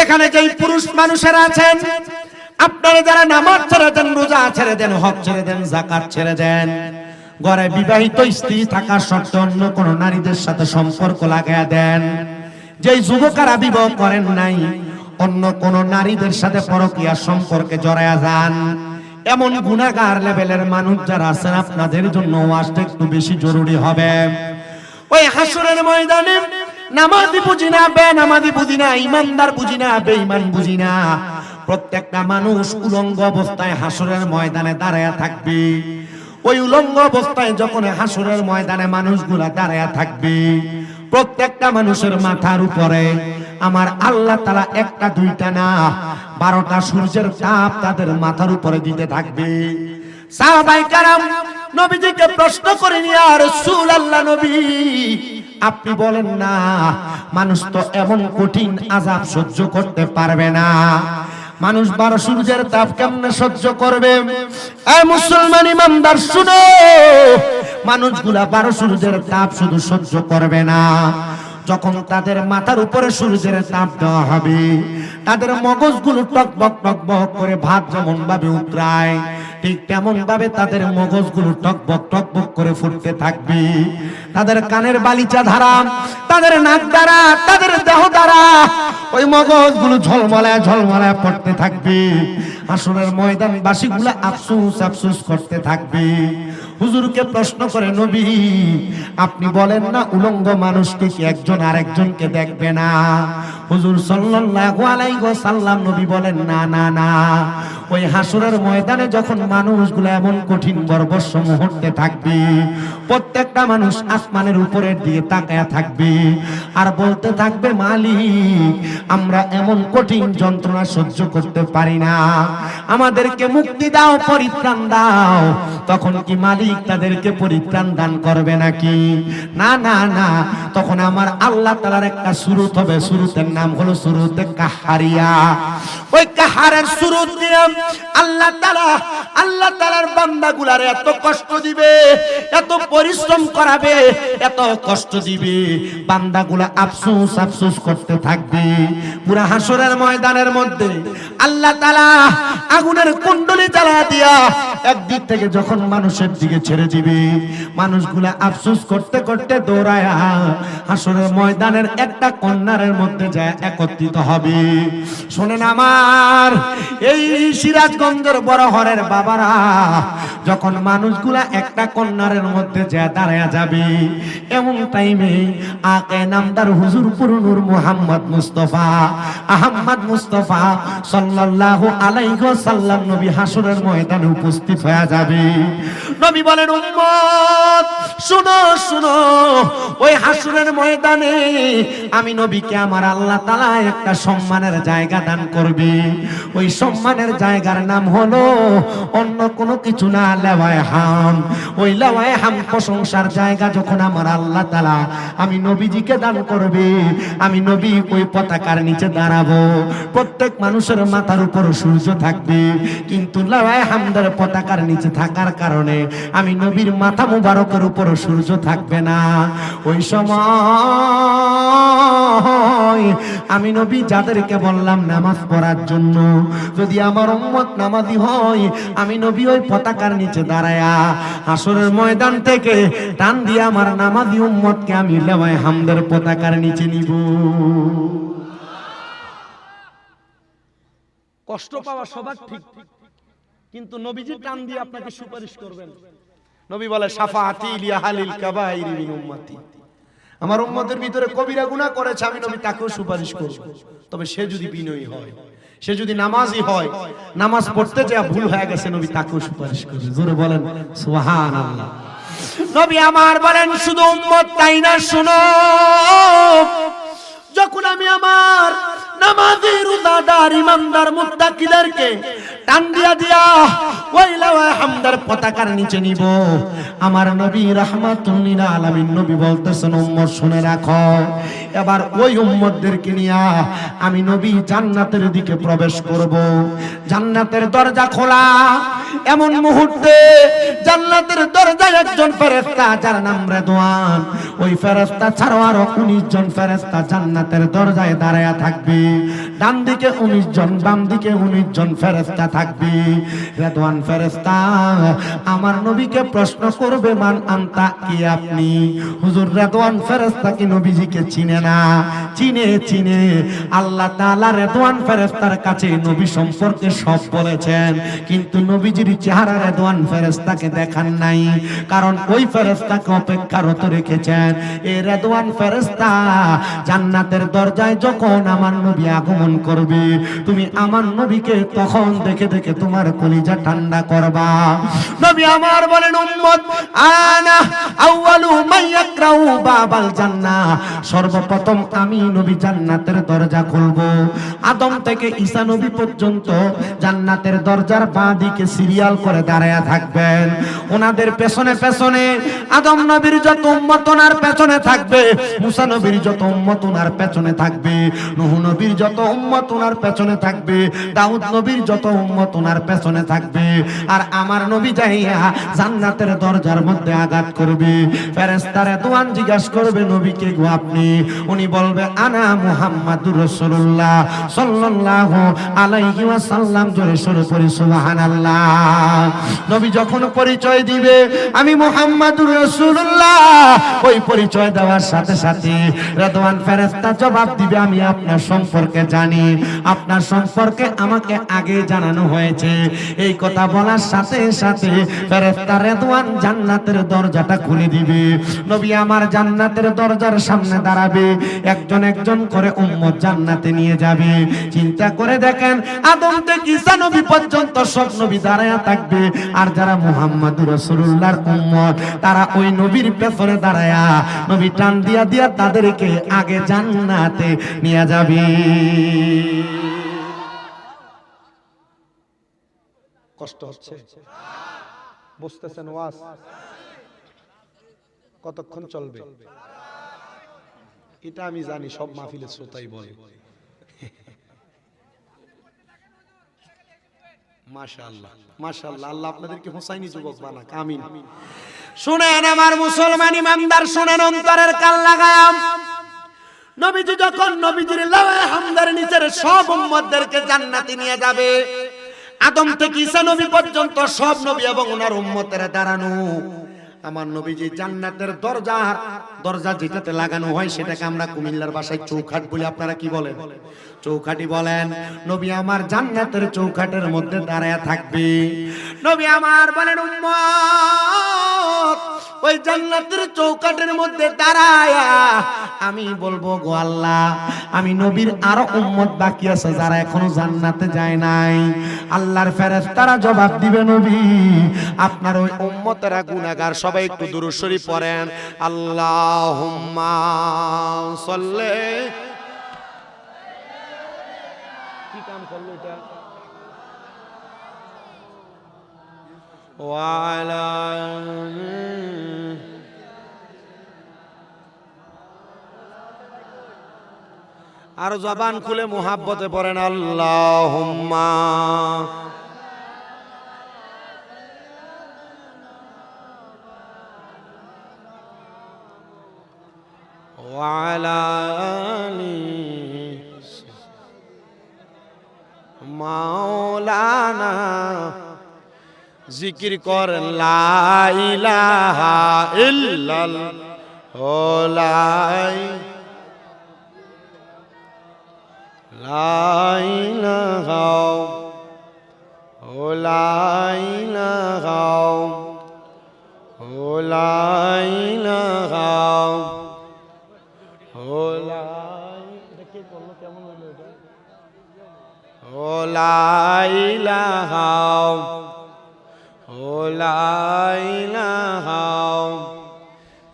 এখানে যেই পুরুষ মানুষেরা আছেন, আপনারা যারা নামাজ ছেড়ে দেন, রোজা ছেড়ে দেন, হজ ছেড়ে দেন, যাকাত ছেড়ে দেন, ঘরে বিবাহিত স্ত্রী থাকা সত্ত্বেও অন্য কোন নারীদের সাথে সম্পর্ক লাগায়া দেন, যেই যুবকেরা বিবাহ করেন নাই অন্য কোন নারীদের সাথে পরকীয়া সম্পর্কে জড়ায়া যান, এমন গুনাহগার লেভেলের মানুষ যারা আছেন, আপনাদের জন্য ওয়াজটা একটু বেশি জরুরি হবে। ওই হাসরের ময়দানে নামাজি বুঝি না, বেনামাজি বুঝি না, ইমানদার বুঝি না, বেঈমান বুঝি না, প্রত্যেকটা মানুষ উলঙ্গ অবস্থায় হাসরের ময়দানে দাঁড়ায়া থাকবে। ওই উলঙ্গ অবস্থায় যখন হাসরের ময়দানে মানুষগুলা দাঁড়ায়া থাকবে, প্রত্যেকটা মানুষের মাথার উপরে আমার আল্লাহ তাআলা একটা দুইটা না 12টা সূর্যের তাপ তাদের মাথার উপরে দিতে থাকবে। সাহাবায়ে কেরাম নবীজিকে প্রশ্ন করেন, ইয়া রাসূলুল্লাহ, নবী আপনি বলেন না, মানুষ তো এমন কঠিন আযাব সহ্য করতে পারবে না, মানুষ 12 সূর্যের তাপ কেমনে সহ্য করবে? এই মুসলমান ইমানদার শুনো, মানুষগুলা 12 সূর্যের তাপ শুধু সহ্য করবে না, যখন তাদের মাথার উপরে সূর্যের তাপ দেওয়া হবে, তাদের মগজগুলো টকবক টকবক করে ভাত যেমন ভাবে উতরায়, ঠিক তেমন ভাবে তাদের মগজগুলো টকবক টকবক করে ফুটতে থাকবে। তাদের কানের বালিচা ধারা, তাদের নাক দ্বারা, তাদের দেহ দ্বারা ওই মগজগুলো ঝলমলায় ঝলমলায় পড়তে থাকবে। হাসরের ময়দান বাসীগুলো আফসোস আফসোস করতে থাকবে। হুজুরকে প্রশ্ন করে, নবী আপনি বলেন না উলঙ্গ মানুষকে কি একজন আরেকজনকে দেখবে না? হুজুর সাল্লাল্লাহু আলাইহি ওয়াসাল্লাম নবী বলেন, না না না, ওই হাসরের ময়দানে যখন মানুষগুলো এমন কঠিন বর্বস্য মুহূর্তে থাকবে, প্রত্যেকটা মানুষ আসমানের উপরের দিকে তাকায়া থাকবে আর বলতে থাকবে, মালিক আমরা এমন কঠিন যন্ত্রণা সহ্য করতে পারি না, আমাদেরকে মুক্তি দাও, পরিত্রাণ দাও। তখন কি মালিক তাদেরকে পরিত্রাণ দান করবে নাকি? না না না, তখন আমার আল্লাহ তাআলার একটা সুরত হবে, সুরতের নাম হলো সুরতে কাহারিয়া। ওই কাহারের সুরত দিয়ে আল্লাহ তাআলার বান্দাগুলারে এত কষ্ট দিবে, এত পরিশ্রম করাবে, এত কষ্ট দিবে, বান্দাগুলা আফসোস আফসোস করতে থাকবে। পুরা হাসরের ময়দানের মধ্যে আল্লাহ তাআলা আগুনের কুণ্ডলি জ্বালা দিয়া একদিক থেকে যখন মানুষের দিকে ছেড়ে দিবে, মানুষগুলা আফসোস করতে করতে দৌড়ায়া হাসরের ময়দানের একটা কর্নারের মধ্যে যায় একত্রিত হবে। শোনেন আমার এই সিরাজগঞ্জের বড় হরের বাবারা, যখন মানুষগুলা একটা কর্নারের মধ্যে যায় দাঁড়ায়া যাবে, এমন টাইমে আকে নামদার হুজুর পুরনুর মুহাম্মদ মুস্তাফা আহমদ মুস্তাফা সাল্লাল্লাহু আলাইহি ওয়াসাল্লাম নবী হাসরের ময়দানে উপস্থিত হয়ে যাবে। নবী বলেন, উম্মত শুনো শুনো, ওই হাসরের ময়দানে আমি নবীকে আমার আল্লাহ তাআলা একটা সম্মানের জায়গা দান করবে। ওই সম্মানের জায়গার নাম হলো অন্য কোনো কিছু না, লেওয়ায়ে হাম। ওই লেওয়ায়ে হাম প্রশংসার জায়গা যখন আমার আল্লাহ তাআলা আমি নবীজিকে দান করবে, আমি নবী ওই পতাকার নিচে দাঁড়াবো। প্রত্যেক মানুষের মাথার উপর সূর্য থাকবে, কিন্তু লেওয়ায়ে হামদের পতাকার নিচে থাকার কারণে আমি নবীর মাথা মুবারকের উপর সূর্য থাকবে না। ওই সময় আমি নবী যাদেরকে বললাম নামাজ পড়ার জন্য, যদি আমার উম্মত নামাজি হয়, আমি নবী ওই পতাকার নিচে দাঁড়ায়া হাসরের ময়দান থেকে টান দিয়ে আমার নামাজি উম্মতকে আমি লেওয়ায়ে হামদের পতাকার নিচে নিব। কষ্ট পাওয়া সবার ঠিক, কিন্তু নবীজি টান দিয়ে আপনাকে সুপারিশ করবেন। নবী বলে, শাফাআতি লি আহলিল কাবাইরি মিন উম্মতি, আমার উম্মতের ভিতরে কবিরা গুনাহ করেছে, আমি নবী তাকেও সুপারিশ করব। তবে সে যদি বিনয়ী হয়, সে যদি নামাজি হয়, নামাজ পড়তে যা ভুল হয়ে গেছে, নবী তাকেও সুপারিশ করবে। জোরে বলেন সুবহানাল্লাহ। নবী আমার বলেন, শুধু উম্মত তাই না, শুনো, যখন আমি আমার নামাজি রোজাদার ইমানদার মুত্তাকিদেরকে টান দিয়া দিয়া ওই লেওয়ায়ে হামদের পতাকার নিচে নিব, আমার নবী রাহমাতুল লিল আলামিন নবী বলতেছেন, উম্মত শুনে রাখো, এবার ওই উম্মতদেরকে নিয়ে আমি নবী জান্নাতের দিকে প্রবেশ করব। জান্নাতের দরজা খোলা, এমন মুহূর্তে জান্নাতের দরজায় একজন ফেরেশতা যার নাম রেদওয়ান, ওই ফেরেশতা ছাড়াও আরো 19 জন ফেরেশতা জান্নাতের দরজায় দাঁড়ায়া থাকবে। ডান দিকে 19 জন, বাম দিকে 19 জন ফেরেশতা থাকবে। রেদওয়ান ফেরেশতা আমার নবীকে প্রশ্ন করবে, মান আনতা, কি আপনি? হুজুর রেদওয়ান ফেরেশতা কি নবীজিকে চিনে না? চিনে। আল্লাহ তাআলা রেদওয়ান ফেরেশতার কাছে নবী সম্পর্কে সব বলেছেন, কিন্তু নবীজির চেহারা রেদওয়ান ফেরেশতাকে দেখান নাই, কারণ ওই ফেরেশতাকে অপেক্ষারত রেখেছেন। এই রেদওয়ান ফেরেশতা জান্নাতের দরজায় যখন আমার নবী আগমন করবে, তুমি আমার নবীকে তখন দেখে দেখে তোমার কলিজা ঠান্ডা করবা। নবী আমার বলেন, উম্মত আনা আউয়ালু মান ইয়াকরাউ বাবাল জান্নাহ, সর্বপ্রথম আমি নবী জান্নাতের দরজা খুলবো। আদম থেকে ঈসা নবী পর্যন্ত জান্নাতের দরজার বাঁ দিকে সিরিয়াল করে দাঁড়ায়া থাকবেন। ওনাদের পেছনে পেছনে আদম নবীর যত উম্মত ওনার পেছনে থাকবে, মুসা নবীর যত উম্মত ওনার পেছনে থাকবে, নূহ নবীর যত উম্মত ওনার পেছনে থাকবে, দাউদ নবীর যত উম্মত ওনার পেছনে থাকবে। আর আমার নবী যাইয়া জান্নাতের দরজার মধ্যে আঘাত করবে। ফেরেশতা রেদওয়ান জিজ্ঞাসা করবে, নবীকে গো আপনি? উনি বলবে, আনা মুহাম্মাদুর রাসূলুল্লাহ সাল্লাল্লাহু আলাইহি ওয়াসাল্লাম। জোরে সোরে পড়ি সুবহানাল্লাহ। নবী যখন পরিচয় দিবে আমি মুহাম্মাদুর রাসূলুল্লাহ, ওই পরিচয় দেওয়ার সাথে সাথে রেদওয়ান ফেরেশতা জবাব দিবে, আমি আপনার সম্পর্কে জানি, আপনার সম্পর্কে আমাকে আগে জানানো হয়েছে। এই কথা বলার সাথে সাথে ফেরেশতা রেদওয়ান জান্নাতের দরজাটা খুলে দিবে। নবী আমার জান্নাতের দরজার সামনে দাঁড়াবে, একজন একজন করে উম্মত জান্নাতে নিয়ে যাবে। চিন্তা করে দেখেন, আদম থেকে ঈসা নবী পর্যন্ত সব নবী দাঁড়ায়া থাকবে, আর যারা মুহাম্মাদুর রাসূলুল্লাহর উম্মত তারা ওই নবীর পেছনে দাঁড়ায়া নবী টান দিয়া দিয়া তাদেরকে আগে জান্নাতে নিয়ে যাবে। কষ্ট হচ্ছে? বুঝতেছেন ওয়াজ কতক্ষণ চলবে? এটা আমি জানি, সব মাহফিলের শ্রোতাই বলে। মাশাআল্লাহ মাশাআল্লাহ, আল্লাহ আপনাদেরকে হুসাইনি যুবক বানাক, আমিন। শুনেন আমার মুসলমান ইমানদার, শুনেন অন্তরের কান লাগায়াম। নবীজি যখন নবীজির লাওয়ায়ে হামদার নিচের সব উম্মতদেরকে জান্নাতে নিয়ে যাবে, আদম থেকে ঈসা নবী পর্যন্ত সব নবী এবং ওনার উম্মতেরা দাঁড়ানো। আমার নবীজি জান্নাতের দরজা যেটাতে লাগানো হয় সেটাকে আমরা কুমিল্লার ভাষায় চৌখাট বলি, আপনারা কি বলেন? চৌখাটি বলেন। নবী আমার জান্নাতের চৌখাটের মধ্যে দাঁড়ায়া থাকবে। নবী আমার বলেন, উম্মত ওই জান্নাতের চৌকাটের মধ্যে দাঁড়ায়া আমি বলবো, গো আল্লাহ, আমি নবীর আরো উম্মত বাকি আছে যারা এখনো জান্নাতে যায় নাই। আল্লাহর ফেরেশতারা জবাব দিবে, নবী আপনার ওই উম্মতেরা গুনাহগার, সবাই একটু দুরূদ শরীফ পড়েন। আল্লাহুম্মা সাল্লি। কি কাম করলো এটা? ওয়ালা আর জবান খুলে মুহাব্বতে পড়েন, আল্লাহুম্মা ওয়ালা আলি মাওলানা। জিকির করেন লা ইলাহা ইল্লাল্লাহ, লা ইলাহা লা ইলাহা লা ইলাহা লা ইলাহা লা ইলাহা।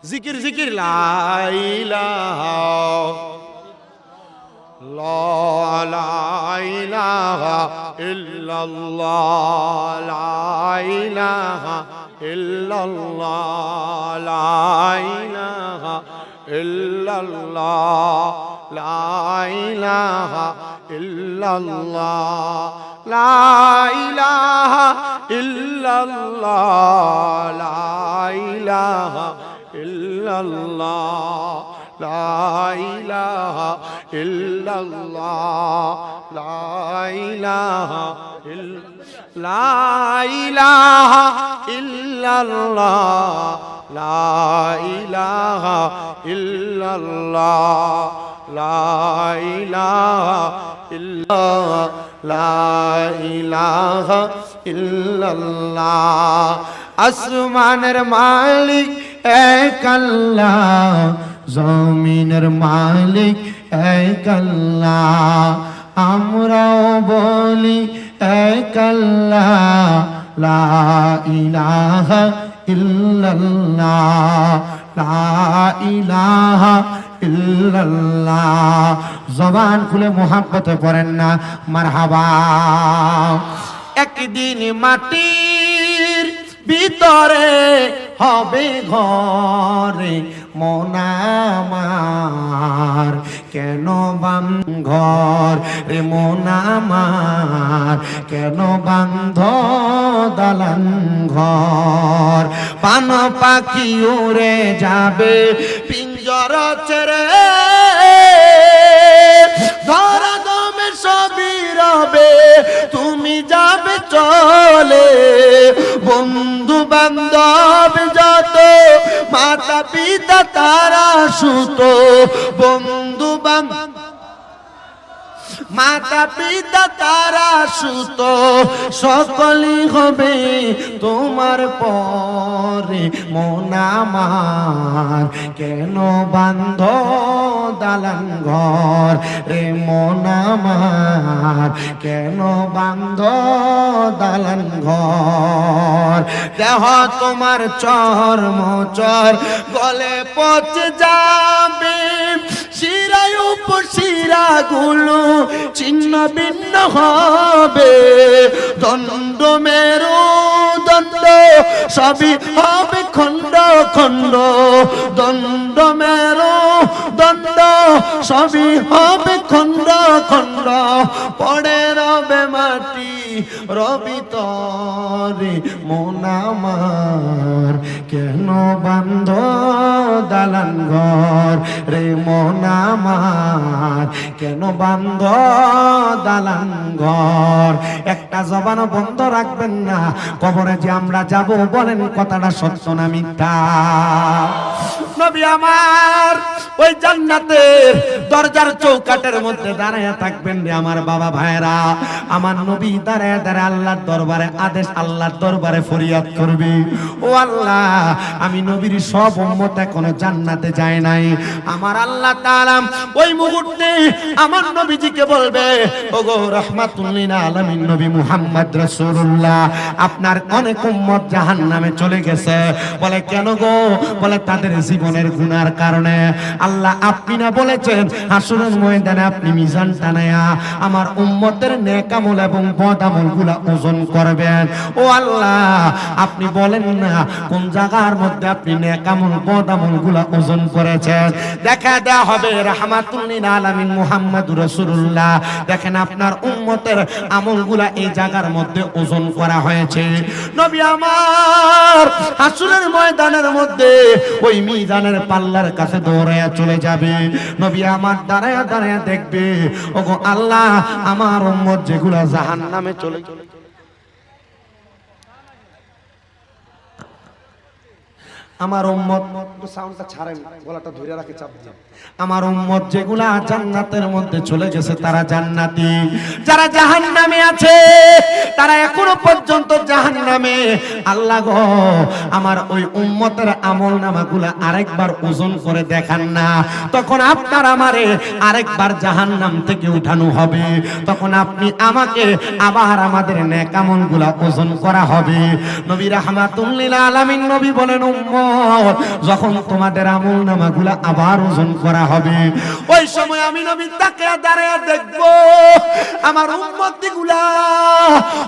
জিকির জিকির লা ইলাহা লা ইলাহা ইল্লাল্লাহ, লা ইলাহা ইল্লাল্লাহ, লা ইলাহা ইল্লাল্লাহ। ইল্লাল্লাহ লা ইলাহা ইল্লাল্লাহ লা ইলাহা ইল্লাল্লাহ লা ইলাহা ইল্লাল্লাহ লা ইলাহা ইল্লাল্লাহ লা ইলাহা লা ইলাহা ইল্লাল্লাহ লা ইলাহা ইল্লাল্লাহ লা ইলাহা ইল্লাল্লাহ লা ইলাহা ইল্লাল্লাহ আসমানের মালিক এক আল্লাহ জমিনের মালিক এক আল্লাহ আমরাও বলি এক আল্লাহ লা ইলাহা ইল্লাল্লাহ লা ইলাহা ইল্লাল্লাহ জবান খুলে মোহাব্বতে পড়েন না মারহাবা একদিন মাটির ভিতরে হবে ঘরে মোনামার কেন ঘর রে মোনামার কেন বান্ধ দালান ঘর পান পাখি উড়ে যাবে পিঞ্জর ছেড়ে ধরা দমে সবই রবে তুমি যাবে চলে বন্ধু বান্ধব যত মাতা পিতা তারা সুত বন্ধু বান্ধব মাতা পিতা তারা সুত সকলই হবে তোমার পরে মোনামার কেন বান্ধ দালান ঘর রে মোনামার কেন বান্ধ দালান ঘর দেহ তোমার চর্ম চর গলে পচে যাবে শিরায় উপশিরা গুলো ছিন্ন ভিন্ন হবে দণ্ড মেরু দণ্ড সবই হবে খণ্ড খণ্ড দণ্ড মেরু দণ্ড সবই হবে খণ্ড খণ্ড পড়ে রবে মাটি রবি তরে মোনামার কেন বান্ধ দালান ঘর রে মোনামার কেন বান্ধ দালান ঘর একটা জবান বন্ধ রাখবেন না কবরে যে আমরা যাব বলেন কথাটা সত্য না মিথ্যা নবী আমার ওই জান্নাতের দরজার চৌকাটের মধ্যে দাঁড়ায়া থাকবেন রে আমার বাবা ভাইরা আমার নবী দাঁড়ায়া দাঁড়ায় আল্লাহর দরবারে আদেশ আল্লাহর দরবারে ফরিয়াদ করবে ও আল্লাহ আমি নবীর সব উম্মত এখনো জান্নাতে যায় নাই আমার আল্লাহ তাআলা ওই মুহূর্তে আমার নবীজিকে বলবে ওগো রাহমাতুল লিল আলামিন নবী মুহাম্মদ রাসূলুল্লাহ আপনার অনেক উম্মত জাহান্নামে চলে গেছে বলে কেন গো বলে তাদের জীবনের গুনার কারণে আল্লাহ আপনি না বলেছেন হাসরের ময়দানে আপনি মিজান টানায়া আমার উম্মতের নেক আমল এবং বদ আমলগুলা ওজন করবেন ও আল্লাহ আপনি বলেন না কোন জায়গার মধ্যে আপনি নেক আমল বদ আমলগুলা ওজন করেছেন দেখা দেয়া হবে রাহমাতুল লিল আলামিন মুহাম্মদুর রাসূলুল্লাহ দেখেন আপনার উম্মতের আমলগুলা এই জায়গার মধ্যে ওজন করা হয়েছে নবী আমার হাসরের ময়দানের মধ্যে ওই মিজানের পাল্লার কাছে দৌড়ায়া চলে যাবে নবী আমার দাঁড়ায়া দাঁড়ায়া দেখবে ওগো আল্লাহ আমার উম্মত যেগুলা জাহান্নামে চলে আমার উম্মত সাউন্ডটা ছাড়েন গলাটা ধরে রাখে চাপ দিয়ে আমার উম্মত যেগুলা জান্নাতের মধ্যে চলে গেছে তারা জান্নাতি যারা জাহান্নামে আছে তারা এখনো পর্যন্ত জাহান্নামে আল্লাহ গো আমার ওই উম্মতের আমলনামাগুলা আরেকবার ওজন করে দেখান না তখন আপনার আমারে আরেকবার জাহান্নাম থেকে উঠানো হবে তখন আপনি আমাকে আবার আমাদের নেক আমলগুলা ওজন করা হবে নবী রাহমাতুল লিল আলামিন নবী বলেন উম্মত যখন তোমাদের আমলনামাগুলা আবার ওজন করা হবে ওই সময় আমি নবী তাকে দাঁড়ায় দেখব আমার উম্মতগুলা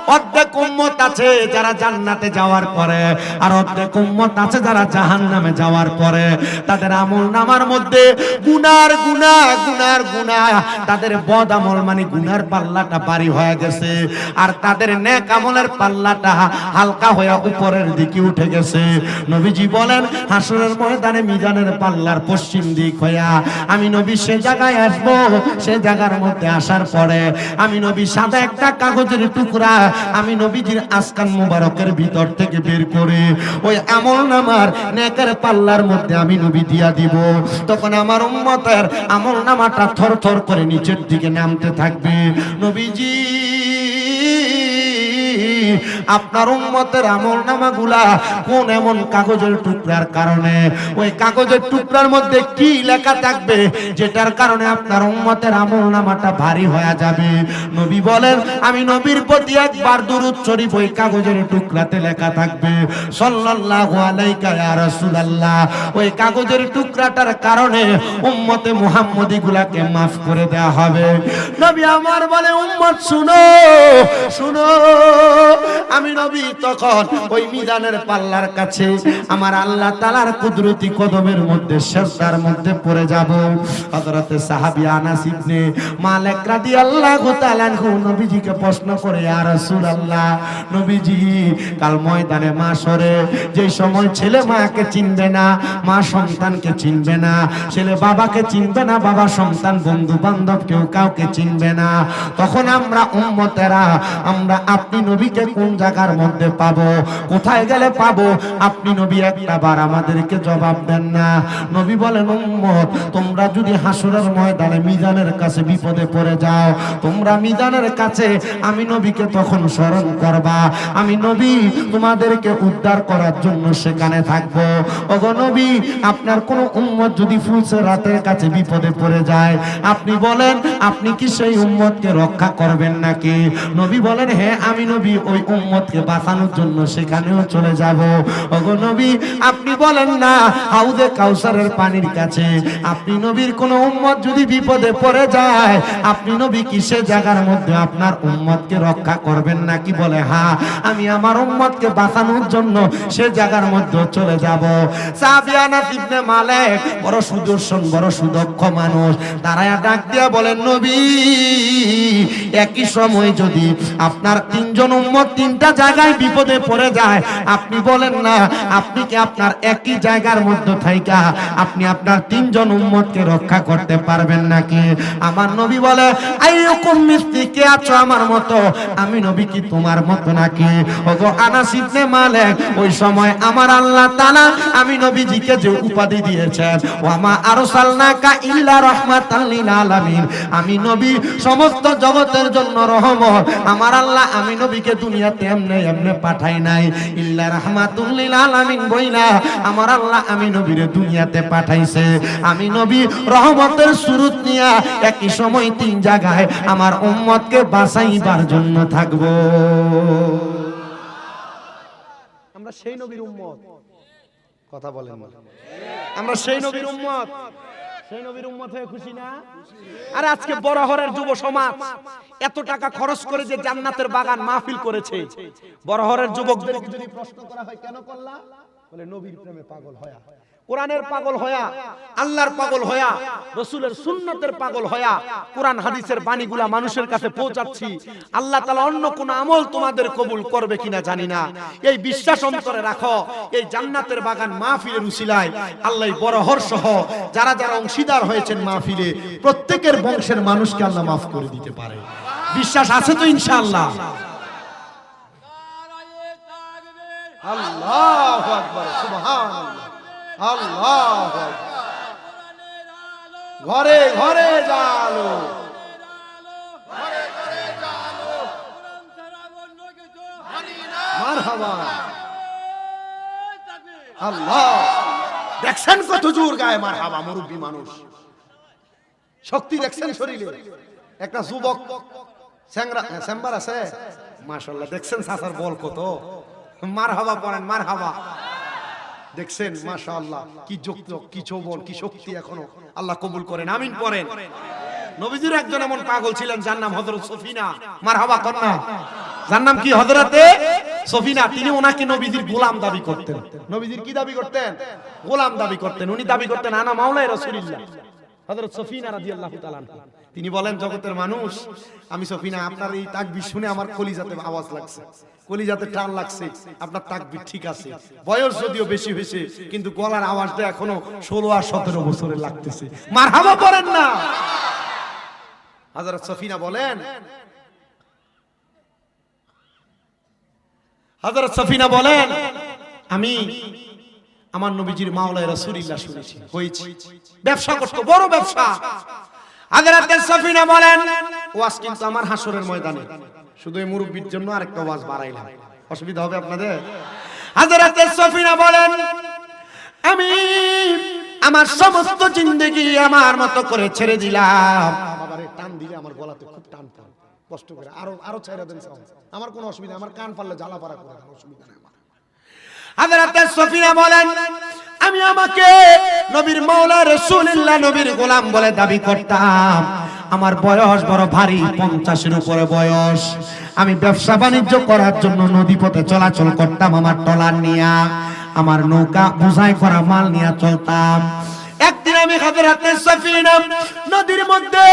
অর্ধেক উম্মত আছে যারা জান্নাতে যাওয়ার পরে, আর অর্ধেক উম্মত আছে যারা জাহান্নামে যাওয়ার পরে। তাদের আমলনামার মধ্যে গুনার গুনাহ তাদের বদ আমল মানে গুনার পাল্লাটা ভারী হয়ে গেছে, আর তাদের নেক আমলের পাল্লাটা হালকা হয়ে উপরের দিকে উঠে গেছে। নবীজি বলেন হাসরের ময়দানে মিজানের পাল্লার পশ্চিম দিক হইয়া আমি নবী সে জায়গায় আসবো। সে জায়গার মধ্যে আসার পরে আমি নবী সাদা একটা কাগজের টুকরা আমি নবীজির আসকান মুবারকের ভিতর থেকে বের করে ওই আমলনামার নেকের পাল্লার মধ্যে আমি নবী দিয়া দিব। তখন আমার উম্মতের আমলনামাটা থরথর করে নিচের দিকে নামতে থাকবে। নবীজি আপনার উম্মতের আমলনামাগুলা কোন এমন কাগজের টুকরার কারণে, ওই কাগজের টুকরার মধ্যে কি লেখা থাকবে যেটার কারণে আপনার উম্মতের আমলনামাটা ভারী হয়ে যাবে? নবী বলেন আমি নবীর প্রতি একবার দুরূদ শরীফ ওই কাগজের টুকরাতে লেখা থাকবে সাল্লাল্লাহু আলাইকা ইয়া রাসূলুল্লাহ। ওই কাগজের টুকরাটার কারণে উম্মতে মুহাম্মদী গুলাকে মাফ করে দেওয়া হবে। নবী আমার বলে উম্মত শুনো শুনো, আমি নবী তখন ওই মিজানের পাল্লার কাছে আমার আল্লাহ তাআলার কুদরতি কদমের মধ্যে সিজদার মধ্যে পড়ে যাব। হযরতে সাহাবী আনাস ইবনে মালিক রাদিয়াল্লাহু তাআলা আনহু নবীজিকে প্রশ্ন করে ইয়া রাসূলুল্লাহ, নবীজি কাল ময়দানে মাশরে যে সময় ছেলে মাকে চিনবে না, মা সন্তানকে চিনবে না, ছেলে বাবাকে চিনবে না, বাবা সন্তান বন্ধু বান্ধব কেউ কাউকে চিনবে না, তখন আমরা উম্মতেরা আমরা আপনি নবীকে কোন জায়গার মধ্যে পাবো, কোথায় গেলে পাবো? আপনি নবী একটাবার আমাদেরকে জবাব দেন না। নবী বলেন উম্মত তোমরা যদি হাসরের ময়দানে মিজানের কাছে বিপদে পড়ে যাও, তোমরা মিজানের কাছে আমি নবীকে তখন স্মরণ করবা, আমি নবী তোমাদেরকে উদ্ধার করার জন্য সেখানে থাকবো। ওগো নবী আপনার কোন উম্মত যদি ফুলসে রাতের কাছে বিপদে পড়ে যায়, আপনি বলেন আপনি কি সেই উম্মতকে রক্ষা করবেন নাকি? নবী বলেন হ্যাঁ আমি নবী ওই উম্মতকে বাঁচানোর জন্য সেখানেও চলে যাব। ওগো নবী আপনি বলেন না হাউজে কাউসারের পানির কাছে আপনি নবীর কোন উম্মত যদি বিপদে পড়ে যায়, আপনি নবী কি সে জায়গার মধ্যে আপনার উম্মতকে রক্ষা করবেন নাকি? বলে হ্যাঁ আমি আমার উম্মতকে বাঁচানোর জন্য সে জায়গার মধ্যে চলে যাব। সাহাবী আনাস ইবনে মালিক বড় সুদর্শন বড় সুদক্ষ মানুষ, তারা ডাক দিয়া বলেন নবী একই সময় যদি আপনার তিনজন উম্মত তিনটা জায়গায় বিপদে পড়ে যায়, আপনি বলেন না আপনি কি আপনার একই জায়গার মধ্যে থাইকা আপনি আপনার তিনজন উম্মতকে রক্ষা করতে পারবেন নাকি? আমার নবী বলে আইয়ুকুম মিসলি, কে আছো আমার মতো? আমি নবী কি তোমার মতো নাকি? ওগো আনাস ইবনে মালিক ওই সময় আমার আল্লাহ তাআলা আমি নবীজিকে যে উপাধি দিয়েছেন ওয়া মা আরসালনাকা ইল্লা রাহমাতাল লিল আলামিন, আমি নবী সমস্ত জগতের জন্য রহমত, আমার আল্লাহ আমি নবীকে দুনিয়াতে এমনি এমনি পাঠাই নাই, ইল্লা রাহমাতুল লিল আলামিন বইলা আমার আল্লাহ আমি নবীরে দুনিয়াতে পাঠাইছে। আমি নবী রহমতের সুরত নিয়া একই সময় তিন জায়গায় আমার উম্মতকে বাঁচাইবার জন্য থাকব। আমরা সেই নবীর উম্মত, কথা বলেন না, আমরা সেই নবীর উম্মত, সেই নবীর উম্মত হয়ে খুশি না? আর আজকে বড়হরের যুব সমাজ এত টাকা খরচ করে যে জান্নাতের বাগান মাহফিল করেছে, বড়হরের যুবকদের যদি প্রশ্ন করা হয় কেন করলা, বলে নবীর প্রেমে পাগল হয়া, কোরআনের পাগল হয়া, আল্লাহর পাগল হয়া, রাসূলের সুন্নাতের পাগল হয়া কোরআন হাদিসের বাণীগুলা মানুষের কাছে পৌঁছাচ্ছি। আল্লাহ তাআলা অন্য কোন আমল তোমাদের কবুল করবে কিনা জানি না, এই বিশ্বাস অন্তরে রাখো। এই জান্নাতের বাগান মাহফিলের উসিলায় আল্লাহ বড়হর সহ যারা যারা অংশীদার হয়েছেন মাহফিলে প্রত্যেকের বংশের মানুষকে আল্লাহ মাফ করে দিতে পারে। বিশ্বাস আছে তো ইনশাআল্লাহ? আল্লাহু আকবার, সুবহানাল্লাহ, আল্লাহু আকবার। ঘরে ঘরে জালো, ঘরে ঘরে জালো, কোরআন ছাড়া অন্য কিছু মানি না। মারহাবা, আল্লাহ। দেখছেন কত জোর গায় মারহাবা, মুরব্বি মানুষ, শক্তি দেখছেন শরীরে। একটা যুবক চেম্বার আছে মাশাআল্লাহ, দেখছেন সাসার বল কত, মারহাবা পড়েন, মারহাবা। দেখছেন মাশাআল্লাহ কি যুক্ত, কি যৌবন, কি শক্তি এখনো, আল্লাহ কবুল করেন, আমিন পড়েন। নবীজির একজন এমন পাগল ছিলেন যার নাম হযরত সফিনা, মারহাবা কন্যা। যার নাম কি হযরতে সফিনা, তিনি ওনাকে নবীজির গোলাম দাবি করতেন। নবীজির কি দাবি করতেন? গোলাম দাবি করতেন। উনি দাবি করতেন আনা মাওলাই রাসূলুল্লাহ। হযরত সফিনা রাদিয়াল্লাহু তাআলা তিনি বলেন, জগতের মানুষ, আমি সফিনা, আপনার এই তাকবীর শুনে আমার কলিজাতে আওয়াজ লাগছে, কলিজাতে টান লাগছে। আপনার তাকবীর ঠিক আছে, বয়স যদিও বেশি হয়েছে, কিন্তু গলার আওয়াজটা এখনো 16 আর 17 বছরের লাগতেছে। মারহাবা বলেন না। হযরত সফিনা বলেন, হযরত সফিনা বলেন, আমি আমার নবীজির মাওলাই রাসূলুল্লাহ শুনেছি, হয়েছে। ব্যবসা করতে, বড় ব্যবসা। হযরত সফিনা বলেন, ওয়াজ কিন্তু আমার হাসরের ময়দানে, শুধু এই মুরব্বির জন্য আরেকটা ওয়াজ বাড়াইলাম, অসুবিধা হবে আপনাদের? হযরত সফিনা বলেন, আমি আমার সমস্ত জিন্দেগি আমার মতো করে ছেড়ে দিলাম। বাবারে টান দিলে আমার গলাতে খুব টান পায়, কষ্ট করে আরো ছেড়ে দেন, আমার কোনো অসুবিধা, আমার কান পারলে জ্বালা পারা করে, অসুবিধা নেই আমার। হযরত সফিনা বলেন, আমি আমাকে নবীর মাওলা রাসূলুল্লাহ, নবীর গোলাম বলে দাবি করতাম। আমার বয়স বড় ভারী, 50-এর উপরে বয়স। আমি ব্যবসা বাণিজ্য করার জন্য নদীপথে চলাচল করতাম, আমার ট্রলার নিয়ে, আমার নৌকা বোঝাই করা মাল নিয়ে চলতাম। একদিন আমি হযরত সফিনা নদীর মধ্যে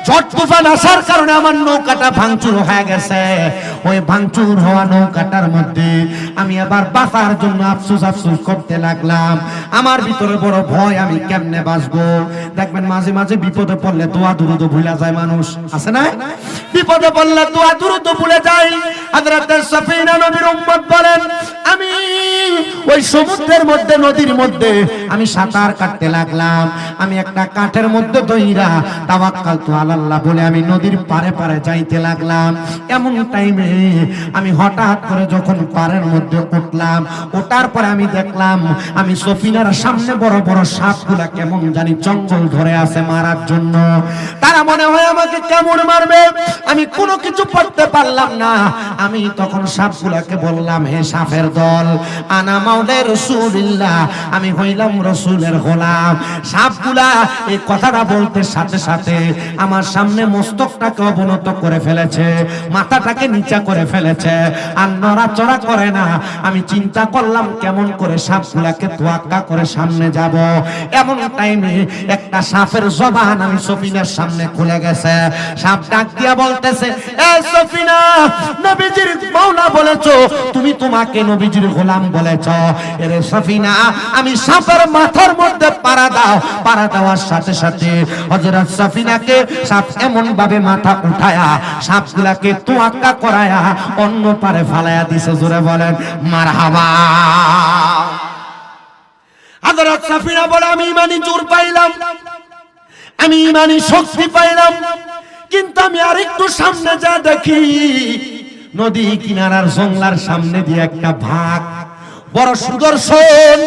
ঝড় তুফান আসার কারণে আমার নৌকাটা ভাঙচুর হয়ে গেছে। ওই ভাঙচুর হওয়া নৌকাটার মধ্যে আমি আবার বাঁচার জন্য আফসোস করতে লাগলাম। আমার ভিতরে বড় ভয়, আমি কেমনে বাঁচবো। দেখবেন মাঝে মাঝে বিপদে পড়লে দোয়া দুরুদ ভুলে যায় মানুষ, আছে না? বিপদে পড়লে দোয়া দুরুদ ভুলে যায়। হযরত সফিনা নবীর উম্মত বলেন, আমি ওই সমুদ্রের মধ্যে, নদীর মধ্যে আমি সাঁতার কাটতে লাগলাম। আমি একটা কাঠের মধ্যে দইরা তাওয়াক্কালতু আলাল্লাহ বলে আমি নদীর পারে পারে যাইতে লাগলাম। এমন টাইমে আমি হঠাৎ করে যখন পারের মধ্যে উঠলাম, ওঠার পরে আমি দেখলাম আমি সফিনার সামনে বড় বড় সাপগুলা কেমন জানি জঙ্গল ধরে আছে মারার জন্য। তারা মনে হয় আমাকে কেমন মারবে, আমি কোনো কিছু করতে পারলাম না। আমি তখন সাপগুলাকে বললাম, হে সাপের দল, আনা মাওলাই রাসূলুল্লাহ, আমি হইলাম রাসূলের গোলাম। সাপগুলা এই কথাটা বলতে সাথে সাথে আমার সামনে মস্তকটাকে অবনত করে ফেলেছে, মাথাটাকে নিচা করে ফেলেছে, আর নড়াচড়া করে না। আমি চিন্তা করলাম কেমন করে সাপগুলাকে তোয়াক্কা করে সামনে যাব। এমন টাইমে একটা সাপের জবান আমি সফিনার সামনে খুলে গেছে। সাপ ডাক দিয়া বলতেছে, এ সফিনা, নবীজির মাওলা বলেছো, তুমি তোমাকে নবীজির গোলাম বলেছো। এরে সফিনা, আমি সাপের মাথার মধ্যে পাড়া দাও। পাড়া দেওয়ার সাথে সাথে হযরত সফিনাকে সাপ এমন ভাবে মাথা উঠায়া সাপগুলাকে তোয়াক্কা করায়া অন্য পারে ফালায়া দিছে। জোরে বলেন মারহাবা। হযরত সফিনা বলে, আমি ইমানি জোর পাইলাম, আমি ইমানি শক্তি পাইলাম, কিন্তু আমি আরেকটু সামনে যা দেখি, নদী কিনারার জংলার সামনে দিয়ে একটা ভাগ বড় সুদর্শন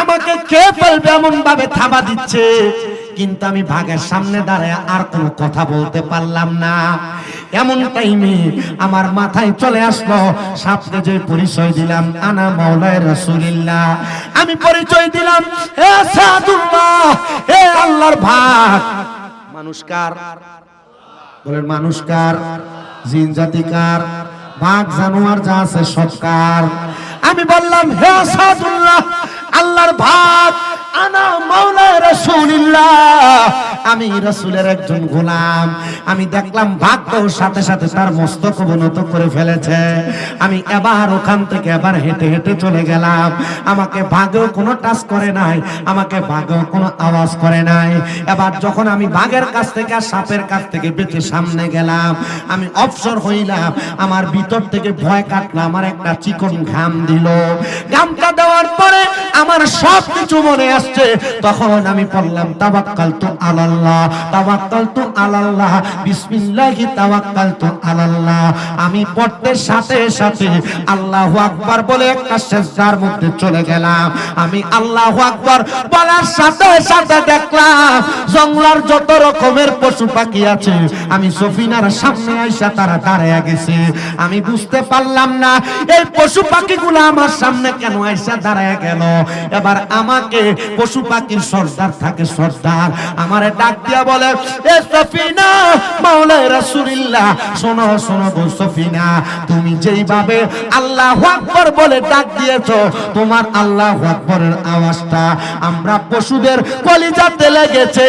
আমাকে কে ফেলবে এমন ভাবে থাবা দিচ্ছে। কিন্তু আমি ভাগের সামনে দাঁড়ায় আর কোনো কথা বলতে পারলাম না। এমন টাইমে আমার মাথায় চলে আসলো, সাপকে যে পরিচয় দিলাম, আনা মাওলাই রাসূলুল্লাহ, আমি পরিচয় দিলাম, হে সাদুল্লাহ, হে আল্লাহর ভাগ। মানুষকার বলেন, মানুষকার, জিন জাতিকার, ভাগ জানোয়ার যা আছে সবকার। আমি বললাম, হে সাদুল্লাহ, আল্লাহর ভাগ, আনা মাওলাই রাসূলুল্লাহ, আমি রাসূলের একজন গোলাম। আমি দেখলাম ভাগটাও সাথে সাথে তার মস্তক অবনত করে ফেলেছে। আমি এবার ওখান থেকে এবার হেঁটে হেঁটে চলে গেলাম। আমাকে ভাগেও কোনো টাচ করে নাই, আমাকে ভাগেও কোনো আওয়াজ করে নাই। এবার যখন আমি ভাগের কাছ থেকে আর সাপের কাছ থেকে বেঁচে সামনে গেলাম, আমি অবসর হইলাম। আমার ভিতর থেকে ভয় কাটলো, আমার একটা চিকন ঘাম দিল। ঘামটা দেওয়ার পরে আমার সব কিছু মনে আসছে। তখন আমি পড়লাম, তাওয়াক্কালতু আলাল্লাহ, তাওয়াক্কালতু আলাল্লাহ, বিসমিল্লাহি তাওয়াক্কালতু আলাল্লাহ। আমি পড়তে সাথে সাথে আল্লাহু আকবার বলে একটা সিজদার মধ্যে চলে গেলাম। আমি আল্লাহু আকবার বলার সাথে সাথে দেখলাম জঙ্গলার যত রকমের পশু পাখি আছে, আমি সফিনার সামনে আইসা তারা দাঁড়ায়া গেছে। আমি বুঝতে পারলাম না এই পশু পাখিগুলো আমার সামনে কেন আইসা দাঁড়ায়া গেল। এবার আমাকে পশু পাখির সর্দার থাকে সর্দার আমারে ডাক দিয়া বলে, এ সফিনা মাওলানা রাসূলুল্লাহ, শোনো শোনো গো সফিনা, তুমি যেইভাবে আল্লাহু আকবার বলে ডাক দিয়েছো, তোমার আল্লাহু আকবারের আওয়াজটা আমরা পশুদের কলিজাতে লেগেছে।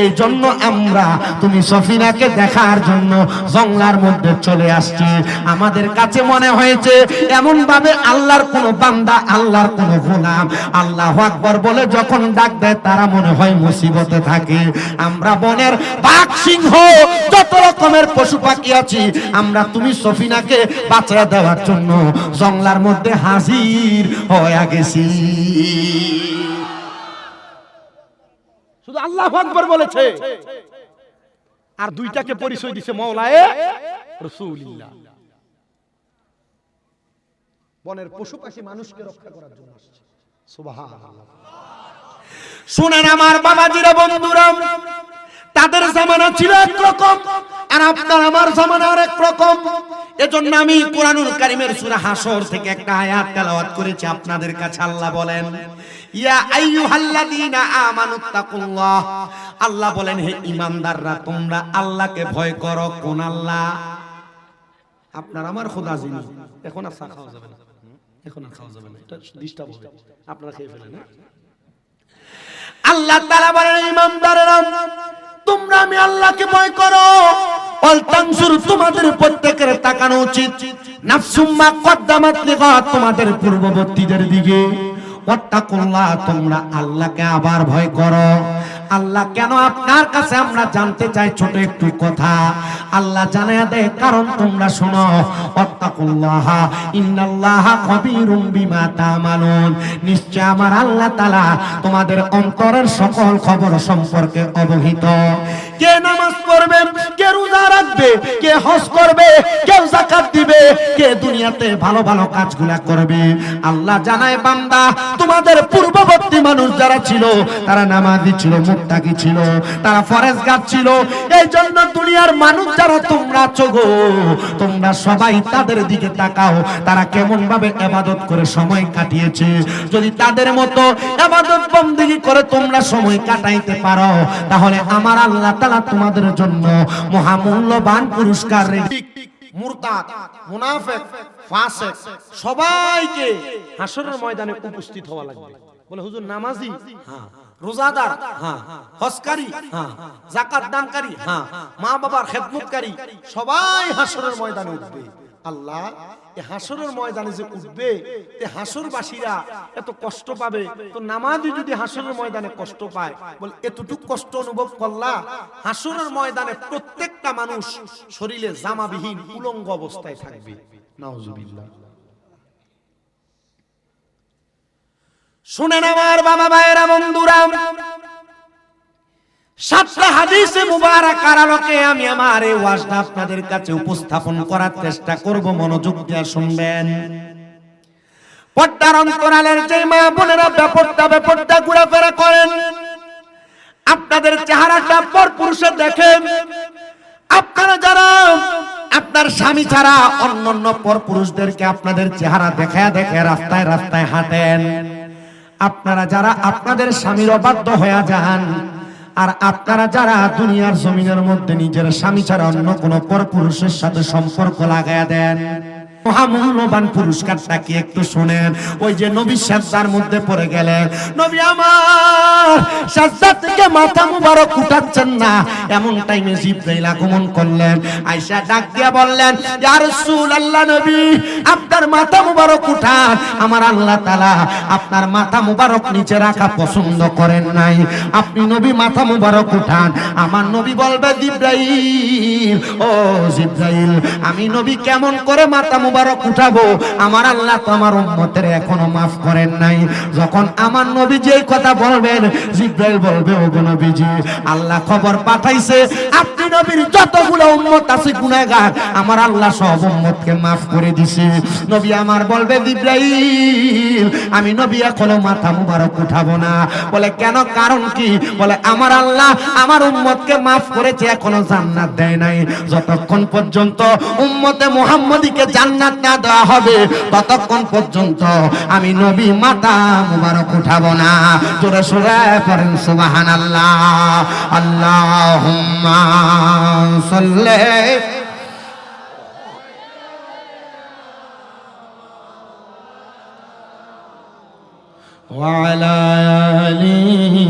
এই জন্য আমরা তুমি সফিনাকে দেখার জন্য জঙ্গলার মধ্যে চলে আসছি। আমাদের কাছে মনে হয়েছে এমন ভাবে আল্লাহর কোন বান্দা, আল্লাহর কোন গোলাম আল্লাহু আকবার বলে যখন ডাক দেয় তারা মনে হয় মুসিবতে থাকে। আমরা বনের বাঘ সিংহ যত রকমের পশু পাখি আছি, আমরা তুমি সফিনাকে বাঁচিয়ে দেওয়ার জন্য জঙ্গলার মধ্যে হাজির হয়ে গেছি। শুধু আল্লাহু আকবার বলেছে আর দুইটাকে পরিচয় দিছে মাওলায়ে রাসূলুল্লাহ। বনের পশু পাখি মানুষকে রক্ষা করার জন্য আসছে। সুবহানাল্লাহ। শুনেন আমার বাবাজিরা, বন্ধুরা, তাদের জামানা ছিল একরকম আর আপনার আমার জামানা আরেক রকম। এজন্য আমি কোরআনুল কারীমের সূরা হাসর থেকে একটা আয়াত তেলাওয়াত করেছি আপনাদের কাছে। আল্লাহ বলেন, ইয়া আইয়ুহাল্লাযীনা আমানুত্তাকুল্লাহ, আল্লাহ বলেন হে ঈমানদাররা তোমরা আল্লাহকে ভয় করো। কোন আল্লাহ? আপনার আমার খোদা যিনি। এখন আর চা খাওয়া যাবে না, এখন আর খাওয়া যাবে না, এটা ডিস্টার্ব হবে, আপনারা খেয়ে ফেলেন। আল্লাহ তাআলা বলেন ঈমানদাররা তোমরা আমি আল্লাহকে ভয় করো। ওয়াল তানজুর, তোমাদের প্রত্যেকের তাকানো উচিত নাফসুম মা কদ্দামাত লিগাদ, তোমাদের পূর্ববর্তীদের দিকে। ওয়াত্তাকুল্লাহ, তোমরা আল্লাহকে আবার ভয় করো। আল্লাহ কেন আপনার কাছে আমরা জানতে চাই ছোট একটু কথা আল্লাহ জানায়া দেয়, কারণ তোমরা শোনো, ওয়াত্তাকুল্লাহ ইন্নাল্লাহা খাবীরুম বিমা তা'মালুন, নিশ্চয় আমার আল্লাহ তাআলা তোমাদের অন্তরের সকল খবর সম্পর্কে অবহিত। কে নামাজ পড়বে, কে রোজা রাখবে, কে হজ করবে, কে যাকাত দিবে, কে দুনিয়াতে ভালো ভালো কাজগুলা করবে, আল্লাহ জানায় বান্দা তোমাদের পূর্ববর্তী মানুষ যারা ছিল তারা নামাজি ছিল, মুত্তাকি ছিল, তারা ফরজগার ছিল। এই জন্য দুনিয়ার মানুষ যারা তোমরা আছো গো, তোমরা সবাই তাদের দিকে তাকাও, তারা কেমন ভাবে ইবাদত করে সময় কাটিয়েছে। যদি তাদের মতো ইবাদত বندگی করে তোমরা সময় কাটাইতে পারো, তাহলে আমার আল্লাহ তাআলা তোমাদের জন্য মহামূল্যবান পুরস্কার রেখে মুরতাদ, মুনাফিক, ফাসিক সবাইকে হাসরের ময়দানে উপস্থিত হওয়া লাগবে। বলে হুজুর নামাজি, হ্যাঁ, রোজাদার, হ্যাঁ, হজকারী, হ্যাঁ, যাকাত দানকারী, হ্যাঁ, মা বাবার খেদমতকারী সবাই হাসরের ময়দানে উঠবে। আল্লাহ এই হাসরের ময়দানে যে উঠবে, এই হাসরবাসীরা এত কষ্ট পাবে, তো নামাজি যদি হাসরের ময়দানে কষ্ট পায়, বল এতটুকু কষ্ট অনুভব করলা। হাসরের ময়দানে প্রত্যেকটা মানুষ শরীরে জামাবিহীন উলঙ্গ অবস্থায় থাকবে। নাউজুবিল্লাহ। শুনেন আমার বাবা ভাইয়েরা, বন্ধুরা, 7টা হাদিসে মুবারাকার আলোকে আমি আমার এই ওয়াজটা আপনাদের কাছে উপস্থাপন করার চেষ্টা করব। মনোযোগ দিয়ে শুনবেন। পর্দার অন্তরালের যে মা বোনেরা বেপর্দা ঘোরাফেরা করেন, আপনাদের চেহারাটা পরপুরুষে দেখেন। আপনারা যারা আপনার স্বামী ছাড়া অন্যান্য পরপুরুষদেরকে আপনাদের চেহারা দেখায় দেখে রাস্তায় রাস্তায় হাঁটেন, আপনারা যারা আপনাদের স্বামীর অবাধ্য হয়ে যান, আর আপনারা যারা দুনিয়ার জমিনের মধ্যে নিজের স্বামী ছাড়া অন্য কোন পরপুরুষের সাথে সম্পর্ক লাগায়া দেন, মহামূল্যবান পুরস্কারটা কি একটু শুনেন। ওই যে নবী সাজদার মধ্যে পড়ে গেলেন, নবী আমার সাজদা থেকে মাথা মুবারক উঠাচ্ছেন না, এমন টাইমে জিবরাইল আগমন করলেন। আয়েশা ডাক দিয়া বললেন, ইয়া রাসূলুল্লাহ, নবী আপনার মাথা মুবারক উঠান, আমার আল্লাহ তাআলা আপনার মাথা মুবারক নিচে রাখা পছন্দ করেন নাই, আপনি নবী মাথা মুবারক উঠান। আমার নবী বলবে, জিবরাইল, ও জিবরাইল, আমি নবী কেমন করে মাথা মুবারক উঠাবো, আমার আল্লাহ তো আমার উম্মতের এখনো মাফ করেন নাই। যখন আমার নবী যে কথা বলবেন, জিবরাইল বলবে, ও গো নবীজি, আল্লাহ খবর পাঠাইছে আপনি নবীর যতগুলো উম্মত আছে গুনাহগার, আমার আল্লাহ সব উম্মতকে মাফ করে দিয়েছে। নবী আমার বলবে, জিবরাইল, আমি নবী এখনো মাথা মুবারক উঠাবো না। বলে কেন, কারণ কি? বলে আমার আল্লাহ আমার উম্মতকে মাফ করেছে, এখনো জান্নাত দেয় নাই। যতক্ষণ পর্যন্ত উম্মতে মুহাম্মদীকে জান্নাত জান্নাত না দেওয়া হবে ততক্ষণ পর্যন্ত আমি নবী মাথা মুবারক উঠাবো না। জোরে সোরে পড়েন সুবহানাল্লাহ। আল্লাহুম্মা সাল্লি ওয়ালা আলিহি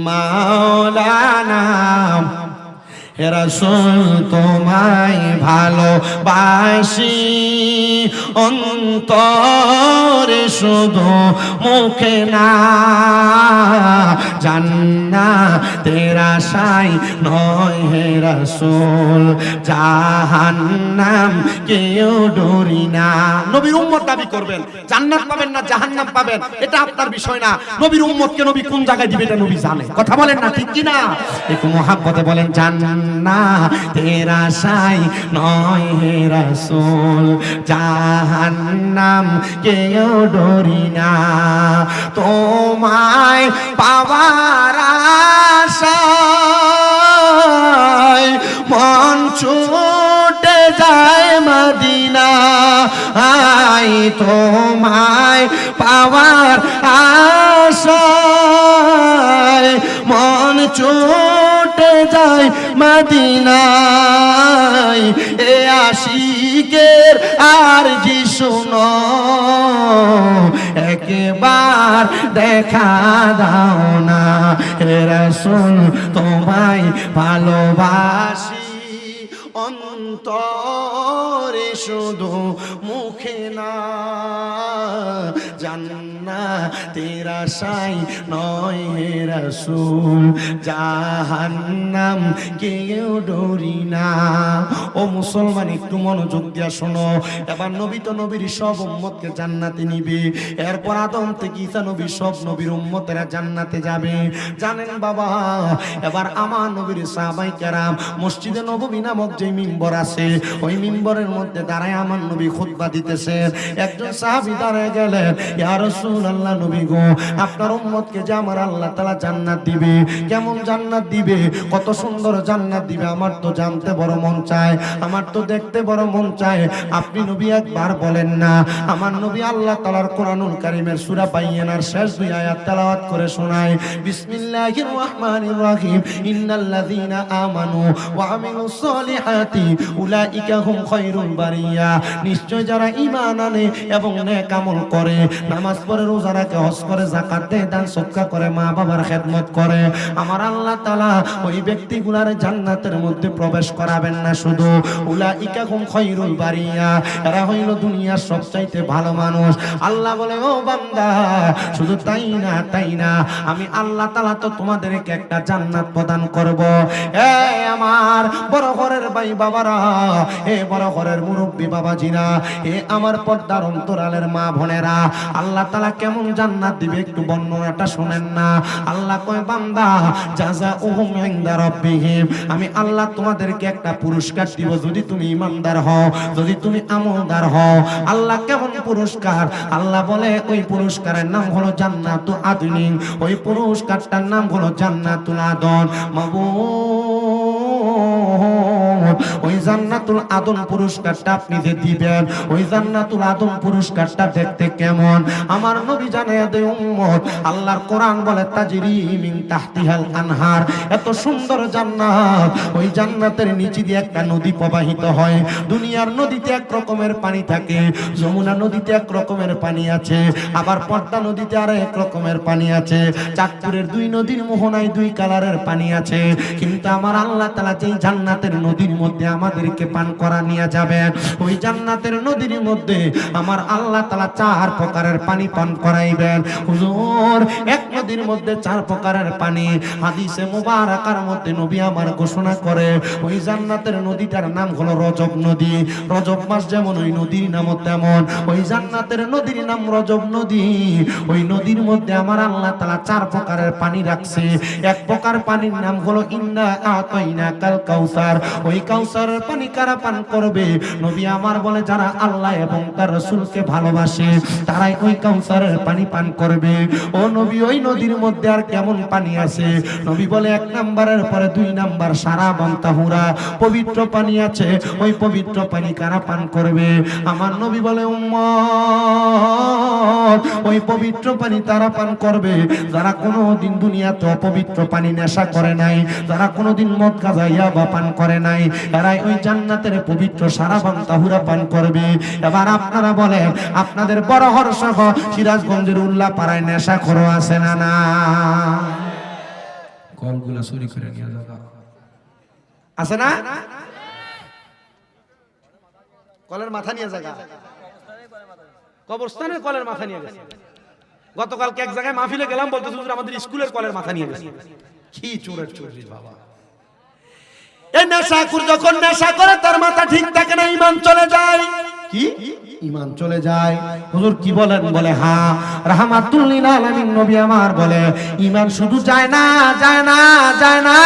মাওলানা। হে রাসূল তোমায় ভালোবাসি অন্তরে শুধু মুখে না, জান্নাতের আশায় নয় হে রাসূল জাহান্নাম কেউ ডরি না। নবীর উম্মত দাবি করবেন, জান্নাত পাবেন না জাহান্নাম পাবেন এটা আপনার বিষয় না। নবীর উম্মতকে নবী কোন জায়গায় দিবে এটা নবী জানে। কথা বলেন না ঠিক কি না? একটু মুহাব্বতে বলেন, জান্নাতের আশায় নয় হে রাসূল জাহান্নাম কেউ ডরি না। তোমায় পাওয়ার আশায় মন ছুটে যায় মদিনা, তোমায় পাওয়ার আশায় মন ছুটে যায় মদিনায়। এ আশিকের আরজি শুনো, একবার দেখা দাও না। হে রাসূল তোমায় ভালোবাসি অন্তরে শুধু মুখে না, জান্নাতের আশায় নয় হে রাসূল জাহান্নাম কেউ ডরি না। ও মুসলমান একটু মনোযোগ দিয়া শোনো। এবার নবী তো নবীর সব উম্মতকে জান্নাতে নিবে। এরপর আদম থেকে ঈসা নবী সব নবীর উম্মতেরা জান্নাতে যাবে। জানেন বাবা, এবার আমার নবীর সাহাবায়ে কেরাম মসজিদে নববী নামক যে মিম্বর আছে ওই মিম্বরের মধ্যে দাঁড়ায় আমার নবী খুতবা দিতেছেন। একজন সাহাবী দাঁড়ায় গেলেন, ইয়া রাসূলুল্লাহ নবী গো, আপনার উম্মতকে যে আমার আল্লাহ তাআলা জান্নাত দিবে, কেমন জান্নাত দিবে, কত সুন্দর জান্নাত দিবে আমার তো জানতে বড় মন চায়, আমার তো দেখতে বড় মন চায়। আপনি নবী একবার বলেন না। আমার নবী আল্লাহ তাআলার কোরআনুল কারীমের সূরা বাইয়িনার শেষ দুই আয়াত তেলাওয়াত করে শোনায়, বিসমিল্লাহির রহমানির রহিম, ইন্নাল্লাযীনা আমানু ওয়া আমিলুস সলিহাতি উলাইকা হুম খায়রুল বারিয়া। নিশ্চয় যারা ঈমান আনে এবং নেক আমল করে, নামাজ পড়ে, রোজা রাখে, হজ করে, যাকাত দেয়, দান সদকা করে, মা বাবার খেদমত করে, আমার আল্লাহ তাআলা ওই ব্যক্তিগুলার জান্নাতের মধ্যে প্রবেশ করাবেন না। শুধু উলাইকা হুম খায়রুল বারিয়া, এরা হইল দুনিয়ার সবচাইতে ভালো মানুষ। আল্লাহ বলে, ও বান্দা, শুধু তাই না, আমি আল্লাহ তাআলা তো তোমাদেরকে একটা জান্নাত প্রদান করব। আমার বড় ঘরের ভাই বাবারা, বড় ঘরের মুরব্বী বাবাজিরা, আমার পর্দার অন্তরালের মা বোনেরা, আল্লাহ তাআলা কেমন জান্নাত দিবে একটু বর্ণনাটা শুনেন না। আল্লাহ কয়, বান্দা জাযাউহুম ইনদা রাব্বিহিম, আমি আল্লাহ তোমাদেরকে একটা পুরস্কার দিব যদি তুমি ঈমানদার হও, যদি তুমি আমলদার হও। আল্লাহ কেমন পুরস্কার? আল্লাহ বলে ওই পুরস্কারের নাম হলো জান্নাতু আদনিন, ওই পুরস্কারটার নাম হলো জান্নাতুল আদন। ওই জান্নাতুল আদন পুরস্কারটা আপনি যে দিবেন, ওই জান্নাতুল আদন পুরস্কারটা দেখতে কেমন আমার নবী জানায়া দেয় উম্মত। আল্লাহর কোরআন বলে তাজরি মিন তাহতিহাল আনহার, এত সুন্দর জান্নাত, ওই জান্নাতের নিচে দিয়ে একটা নদী প্রবাহিত হয়। দুনিয়ার নদীতে এক রকমের পানি থাকে, যমুনা নদীতে এক রকমের পানি আছে, আবার পদ্মা নদীতে আর এক রকমের পানি আছে, চাঁদপুরের দুই নদীর মোহনায় দুই কালারের পানি আছে। কিন্তু আমার আল্লাহ তাআলা যেই জান্নাতের নদীর মধ্যে আমাদেরকে পান করা নিয়ে যাবেন, ওই জান্নাতের নদীর মধ্যে আমার আল্লাহ তাআলা চার প্রকারের পানি পান করাইবেন। হুজুর, এক নদীর মধ্যে চার প্রকারের পানি। হাদিসে মুবারাকার মধ্যে নবী আমার ঘোষণা করে ওই জান্নাতের নদীটার নাম হলো রজব নদী। রজব মাস যেমন ওই নদীর নাম তেমন ওই জান্নাতের নদীর নাম রজব নদী। ওই নদীর মধ্যে আমার আল্লাহ তাআলা চার প্রকারের পানি রাখছে। এক প্রকার পানির নাম হলো ইন্না আতাইনা কাল কাউসার, ওই কাউসারের পানি কারা পান করবে? নবী আমার বলে যারা আল্লাহ এবং তার রাসূলকে ভালোবাসে তারাই ওই কাউসারের পানি পান করবে। ও নবী, ওই নদীর মধ্যে আর কেমন পানি আছে? নবী বলে 1 নাম্বারের পরে 2 নাম্বার সারাবান তাহুরা, পবিত্র পানি আছে। ওই পবিত্র পানি কারা পান করবে? আমার নবী বলে উম্মত, ওই পবিত্র পানি তারা পান করবে যারা কোনোদিন দুনিয়াতে অপবিত্র পানি নেশা করে নাই, যারা কোনোদিন মদ গাঁজা ইয়াবা পান করে নাই, এরাই ওই জান্নাতের পবিত্র সারাবান তাহুরা পান করবে। এবার আপনারা বলেন, আপনাদের বড় হরসহ সিরাজগঞ্জের উল্লা পাড়ায় নেশা খোর আছে না? না, কলগুলা চুরি করে নিয়ে যাওয়া আছে না? কলের মাথা নিয়ে জায়গা, কবরস্থানের কলের মাথা নিয়ে গেছে। গতকালকে এক জায়গায় মাহফিলে গেলাম, বলতেছে হুজুর আমাদের স্কুলের কলের মাথা নিয়ে গেছে। কি চোরের চোরি বাবা। এই নেশাখোর যখন নেশা করে তার মাথা ঠিক থাকে না, ঈমান চলে যায়। কি ঈমান চলে যায়? হুজুর কি বলেন? বলে হ্যাঁ, রাহমাতুল লিল আলামিন নবী আমার বলে ঈমান শুধু যায় না, যায় না, যায় না।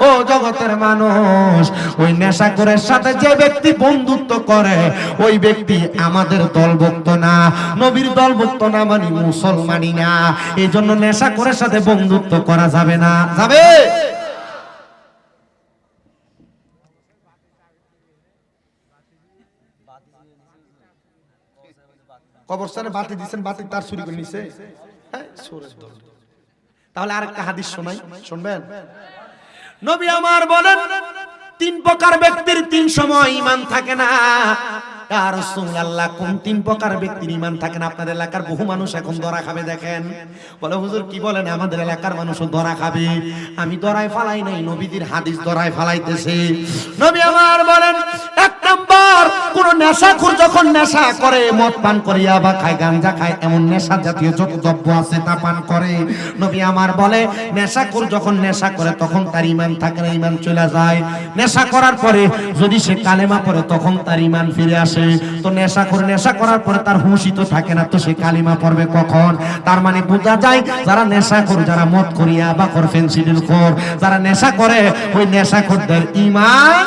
ও জগতের মানুষ, ওই নেশাখোরের সাথে যে ব্যক্তি বন্ধুত্ব করে ওই ব্যক্তি আমাদের দলভুক্ত না, নবীর দলভুক্ত না, মানে মুসলমানই না। এই জন্য নেশাখোরের সাথে বন্ধুত্ব করা যাবে না। যাবে? কবরস্থানে বাতি দিচ্ছেন, বাতি তার চুরি করে নিছে। হ্যাঁ, চোরের দল। তাহলে আরেকটা হাদিস শোনাই, শুনবেন? নবী আমার বলেন 3 প্রকার ব্যক্তির 3 সময় ঈমান থাকে না। ইয়া রাসূলুল্লাহ, কোন 3 প্রকার ব্যক্তির ঈমান থাকে না? আপনাদের এলাকার বহু মানুষ এখন ধরা খাবে, দেখেন। বলে হুজুর কি বলেন, আমাদের এলাকার মানুষও ধরা খাবে। আমি ধরায় ফালাই নাই, নবীদের হাদিস ধরায় ফালাইতেছে। নবী আমার বলেন 1 নাম্বার, কোন নেশাখোর যখন নেশা করে, মদ পান করে, ইয়াবা খায়, গাঞ্জা খায়, এমন নেশা জাতীয় যত দ্রব্য আছে তা পান করে, নবী আমার বলে নেশাখোর যখন নেশা করে তখন তার ঈমান থাকে না, ঈমান চলে যায়। নেশা করার পরে যদি সে কালেমা পড়ে তখন তার ঈমান ফিরে আসে। তো নেশাখোর নেশা করার পরে তার হুঁশই তো থাকে না, তো সে কালিমা পড়বে কখন? তার মানে বোঝা যায় যারা নেশাখোর, যারা মদ করি, ইয়াবা খোর, ফেন্সিডিল খোর, যারা নেশা করে ওই নেশাখোরদের ঈমান।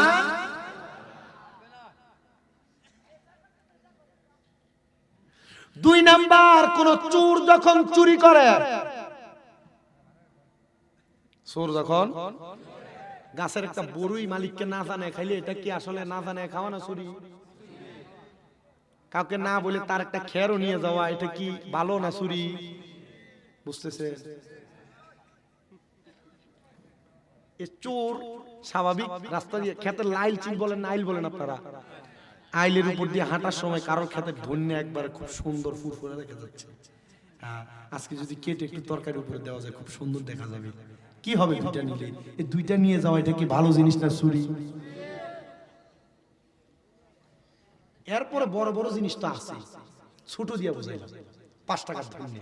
2 নাম্বার, কোন চোর যখন চুরি করে, চোর যখন গাছের একটা বড়ই মালিককে না জানে খাইলে এটা কি আসলে না জানে খাওয়া না চুরি? কাউকে না বলে তার একটা খেরও নিয়ে যাওয়া, এটা কি ভালো না চুরি? বুঝতেছে? এই চোর স্বাভাবিক রাস্তা দিয়ে, খেতের লাইল চিল বলেন, নাইল বলেন আপনারা, আইলের উপর দিয়ে হাঁটার সময় কারোর খেতে ধন্য একবার খুব সুন্দর ফুরফুরে দেখা যাচ্ছে। আজকে যদি কেটে একটু তরকারির উপরে দেওয়া যায় খুব সুন্দর দেখা যাবে। কি হবে 2টা নিলে? এই 2টা নিয়ে যাওয়া এটা কি ভালো জিনিস না চুরি? এরপরে বড় বড় জিনিস তো আছে, ছোট দিয়া বোঝাই 5 টাকার ধন্য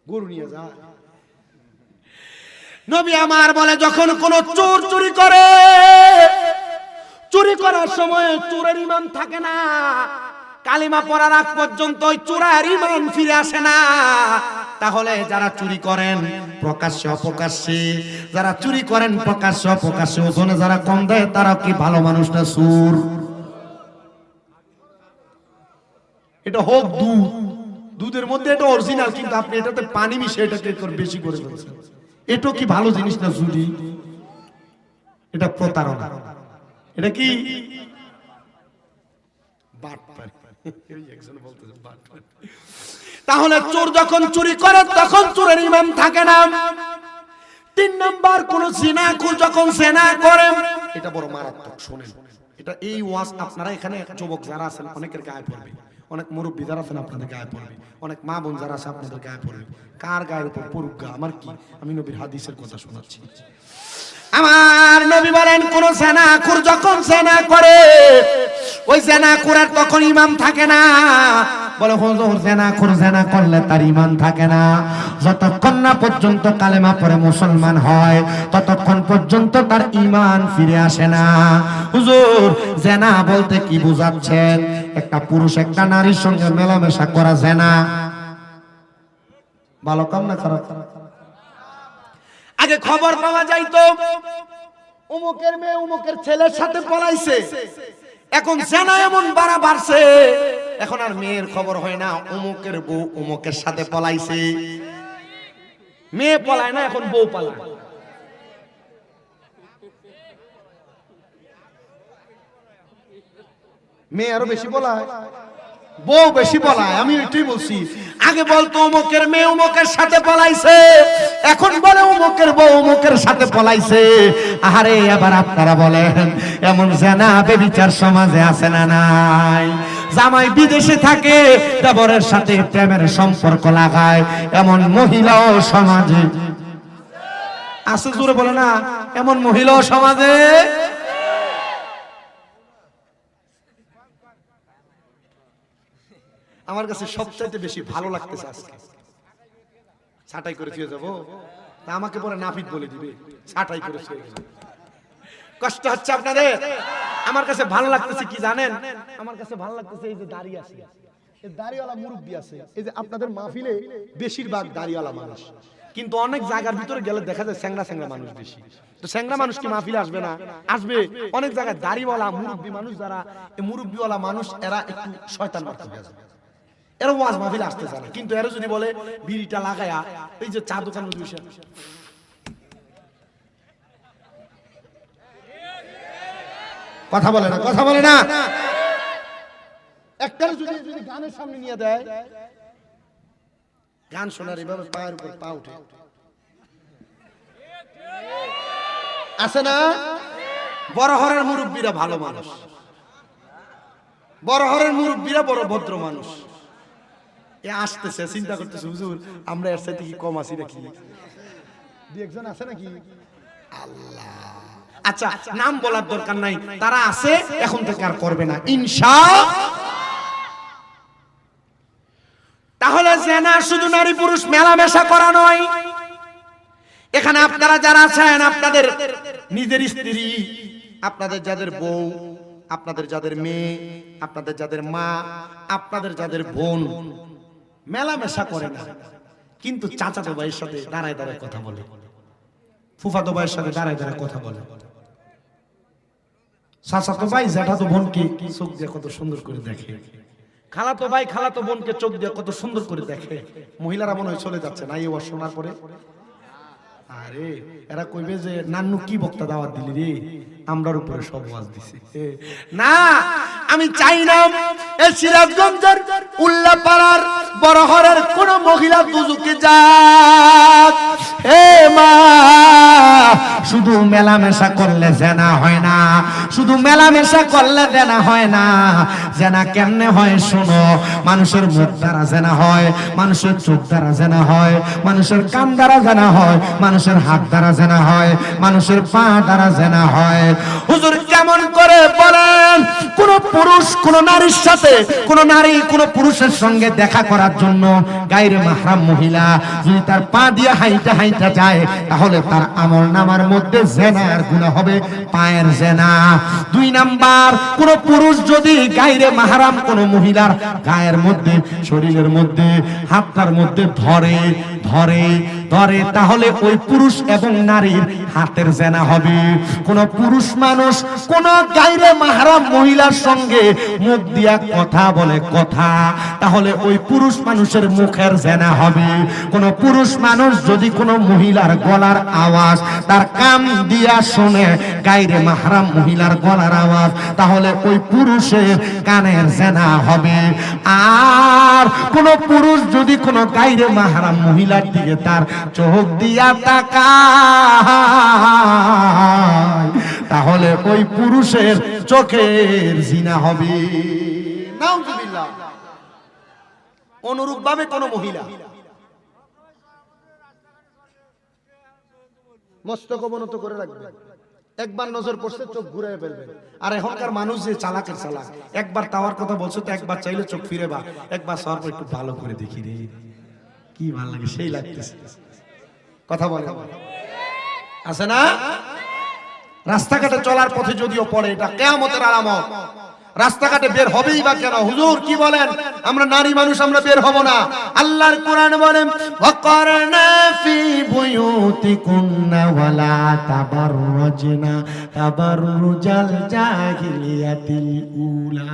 গরু নিয়ে যা। নবী আমার বলে যখন কোন চোর চুরি করে, চুরি করার সময় চোরের ঈমান থাকে না, কালিমা পড়ার আগ পর্যন্ত ওই চোরের ঈমান ফিরে আসে না। তাহলে যারা চুরি করেন প্রকাশ্যে অপ্রকাশ্যে, যারা চুরি করেন প্রকাশ্যে অপ্রকাশ্যে, ওজনে যারা কম দেয় তারা কি ভালো মানুষ না চোর? এটা হোক দুধ, দুধের মধ্যে এটা অরিজিনাল, কিন্তু আপনি এটাতে পানি মিশিয়ে এটাকে বেশি করে ফেলছেন, এটা কি ভালো জিনিস না চুরি? এটা প্রতারণা। এটা কি বাটপারি? একজন বলতেছে বাটপারি। তাহলে চোর যখন চুরি করে তখন চোরের ঈমান থাকে না। 3 নাম্বার, কোন জিনাখোর যখন জিনা করে, এটা বড় মারাত্মক। শুনেন, এটা এই ওয়াজ আপনারা এখানে যুবক যারা আছেন অনেকের গায়ে পড়বে, অনেক মুরব্বী যারা আছেন আপনাদের গায়ে পড়বে, অনেক মা বোন যারা আছে আপনাদের গায়ে পড়বে। কার গায়ের উপর পড়ুক গা, আমার কি, আমি নবীর হাদিসের কথা শোনাচ্ছি। আমার নবী বলেন কোন জিনাখোর যখন জিনা করে, ওই জিনাখোরের তখন ঈমান থাকে না। বলে হুজুর জিনাখোর জিনা করলে তার ঈমান থাকে না, যতক্ষণ না পর্যন্ত কালেমা পড়ে মুসলমান হয় ততক্ষণ পর্যন্ত তার ঈমান ফিরে আসে না। হুজুর জিনা বলতে কি বুঝাচ্ছেন? একটা পুরুষ একটা নারীর সঙ্গে মেলামেশা করা জিনা। ভালো কাম না খারাপ? আগে খবর পাওয়া যাইতো অমুকের মেয়ে অমুকের ছেলের সাথে পলাইছে, এখন জেনা এমন বাড়ছে, এখন আর মেয়ের খবর হয় না অমুকের বউ অমুকের সাথে পলাইছে। মেয়ে পলায় না, এখন বউ পালায়। মেয়ে আরো বেশি পলায়, বউ বেশি পলায়। আমি এটাই বলছি, আগে বলতো অমুকের মেয়ে অমুকের সাথে পলাইছে, এখন বলে অমুকের বউ অমুকের সাথে পলাইছে। আরে আবার আপনারা বলেন এমন জেনা বেবিচার সমাজে আছে না নাই? জামাই বিদেশে থাকে, দেবরের সাথে প্রেমের সম্পর্ক লাগায়, এমন মহিলাও সমাজে আছে। জোরে বলে না, এমন মহিলাও সমাজে। আমার কাছে সবচাইতে বেশি ভালো লাগতেছে আজকে ছাটাই করে দিয়ে যাবো, তা আমাকে পরে নাপিত বলে দিবে ছাটাই করে ছুঁয়ে গেল। কষ্ট হচ্ছে আপনাদের? আমার কাছে ভালো লাগতেছে কি জানেন? আমার কাছে ভালো লাগতেছে এই যে দাড়ি আছে, এই দাড়িওয়ালা মুরব্বি আছে। এই যে আপনাদের মাহফিলে বেশিরভাগ দাড়িওয়ালা মানুষ, কিন্তু অনেক জায়গার ভিতরে গেলে দেখা যায় স্যাংরা স্যাংরা মানুষ বেশি। তো স্যাংরা মানুষ কি মাহফিলে আসবে না? আসবে। অনেক জায়গায় দাড়িওয়ালা মুরব্বি মানুষ, যারা এই মুরব্বিওয়ালা মানুষ, এরা একটু শয়তান বার্তা হয়ে যায়, এরা ওয়াজ মাহফিলে আসতে চায় না। কিন্তু এরা যদি বলে বিড়িটা লাগায়া এই যে চা দোকানে বসে কথা বলে না, কথা বলে না। একটা যদি গানের সামনে নিয়ে দেয়, গান শোনার এভাবে পায়ের উপর পা উঠে আসে না। বড় হরের মুরব্বীরা ভালো মানুষ, বড় হরের মুরব্বীরা বড় ভদ্র মানুষ। এ আসতেছে, চিন্তা করতেছে হুজুর আমরা এর সাথে কি কম আছি নাকি? দুই একজন আছে নাকি? আল্লাহ, আচ্ছা নাম বলার দরকার নাই, তারা আছে, এখন থেকে আর করবে না ইনশাআল্লাহ। তাহলে জেনা শুধু নারী পুরুষ মেলামেশা করা নয়। এখানে আপনারা যারা আছেন, আপনাদের নিজের স্ত্রী, আপনাদের যাদের বউ, আপনাদের যাদের মেয়ে, আপনাদের যাদের মা, আপনাদের যাদের বোন মেলামেশা করে না, কিন্তু চাচাতো ভাইয়ের সাথে দাঁড়ায় দাঁড়ায় কথা বলে, ফুফাতো ভাইয়ের সাথে দাঁড়ায় দাঁড়ায় কথা বলে, চাচাতো ভাই জ্যাঠাতো বোনকে চোখ দিয়ে কত সুন্দর করে দেখে, খালাতো ভাই খালাতো বোনকে চোখ দিয়ে কত সুন্দর করে দেখে। মহিলারা মনে হয় চলে যাচ্ছে না এই ওয়াজ শোনার পরে। আরে এরা কইবে যে নান্নু কি বক্তা দাওয়াত দিলি রে, আমরার উপরে সব ওয়াজ দিছে না। আমি চাই না এই সিরাজগঞ্জের উল্লাপাড়ার বড়হরের কোন মহিলা দুজকে যাক। হে মা, শুধু মেলামেশা করলে জেনা হয় না, শুধু মেলামেশা করলে জেনা হয় না। জেনা কেমনে হয় শোনো, মানুষের মুখ দ্বারা জেনা হয়, মানুষের চোখ দ্বারা জেনা হয়, মানুষের কান দ্বারা জেনা হয়, মানুষের হাত দ্বারা জেনা হয়, মানুষের পা দ্বারা জেনা হয়। হুজুর কেমন করে বলেন? কোন পুরুষ কোন নারীর সাথে, কোন নারী কোন পুরুষের সঙ্গে দেখা করার জন্য গায়রে মাহরাম মহিলা যদি তার পা দিয়ে হাইটা হাইটা যায়, তাহলে তার আমল নামার মধ্যে জেনার গুনাহ হবে, পায়ের জেনা। দুই নাম্বার, কোন পুরুষ যদি গায়রে মাহরাম কোন মহিলার গায়ের মধ্যে, শরীরের মধ্যে, হাতটার মধ্যে ধরে ধরে ধরে, তাহলে ওই পুরুষ এবং নারীর হাতের জেনা হবে। কোন পুরুষ মানুষ কোন গায়রে মাহরাম মহিলার সঙ্গে মুখ দিয়া কথা বলে কথা, তাহলে ওই পুরুষ মানুষের মুখের জেনা হবে। কোন পুরুষ মানুষ যদি কোন মহিলার গলার আওয়াজ তার কান দিয়া শুনে, গায়রে মাহরাম মহিলার গলার আওয়াজ, তাহলে ওই পুরুষের কানের জেনা হবে। আর কোন পুরুষ যদি কোন গায়রে মাহরাম মহিলার দিকে তার চোখ দিয়া তাকায়, তাহলে ওই পুরুষের চোখের জিনা হবে। নাউজুবিল্লাহ। অনুরূপ ভাবে কোন মহিলা মস্তক অবনত করে রাখবে, একবার নজর পড়ছে চোখ ঘুরে ফেলবে। আর এখনকার মানুষ যে চালাকের চালাক, একবার তাওয়ার কথা বলছো তো একবার চাইলে চোখ ফিরে বা একবার সর্ব একটু ভালো করে দেখি রে, কি ভালো লাগে সেই লাগতেছে। কথা বলে আছে না? রাস্তাঘাটে চলার পথে যদিও পড়ে, এটা কিয়ামতের আলামত। রাস্তাঘাটে বের হবেই বা কেন? হুজুর কি বলেন, আমরা নারী মানুষ, আমরা বের হব না? আল্লাহর কোরআন বলেন ওয়াকারনা ফি বুয়ুতিকুন্না ওয়ালা তাবাররুজনা তাবাররুজাল জাহিলিয়াতিল উলা।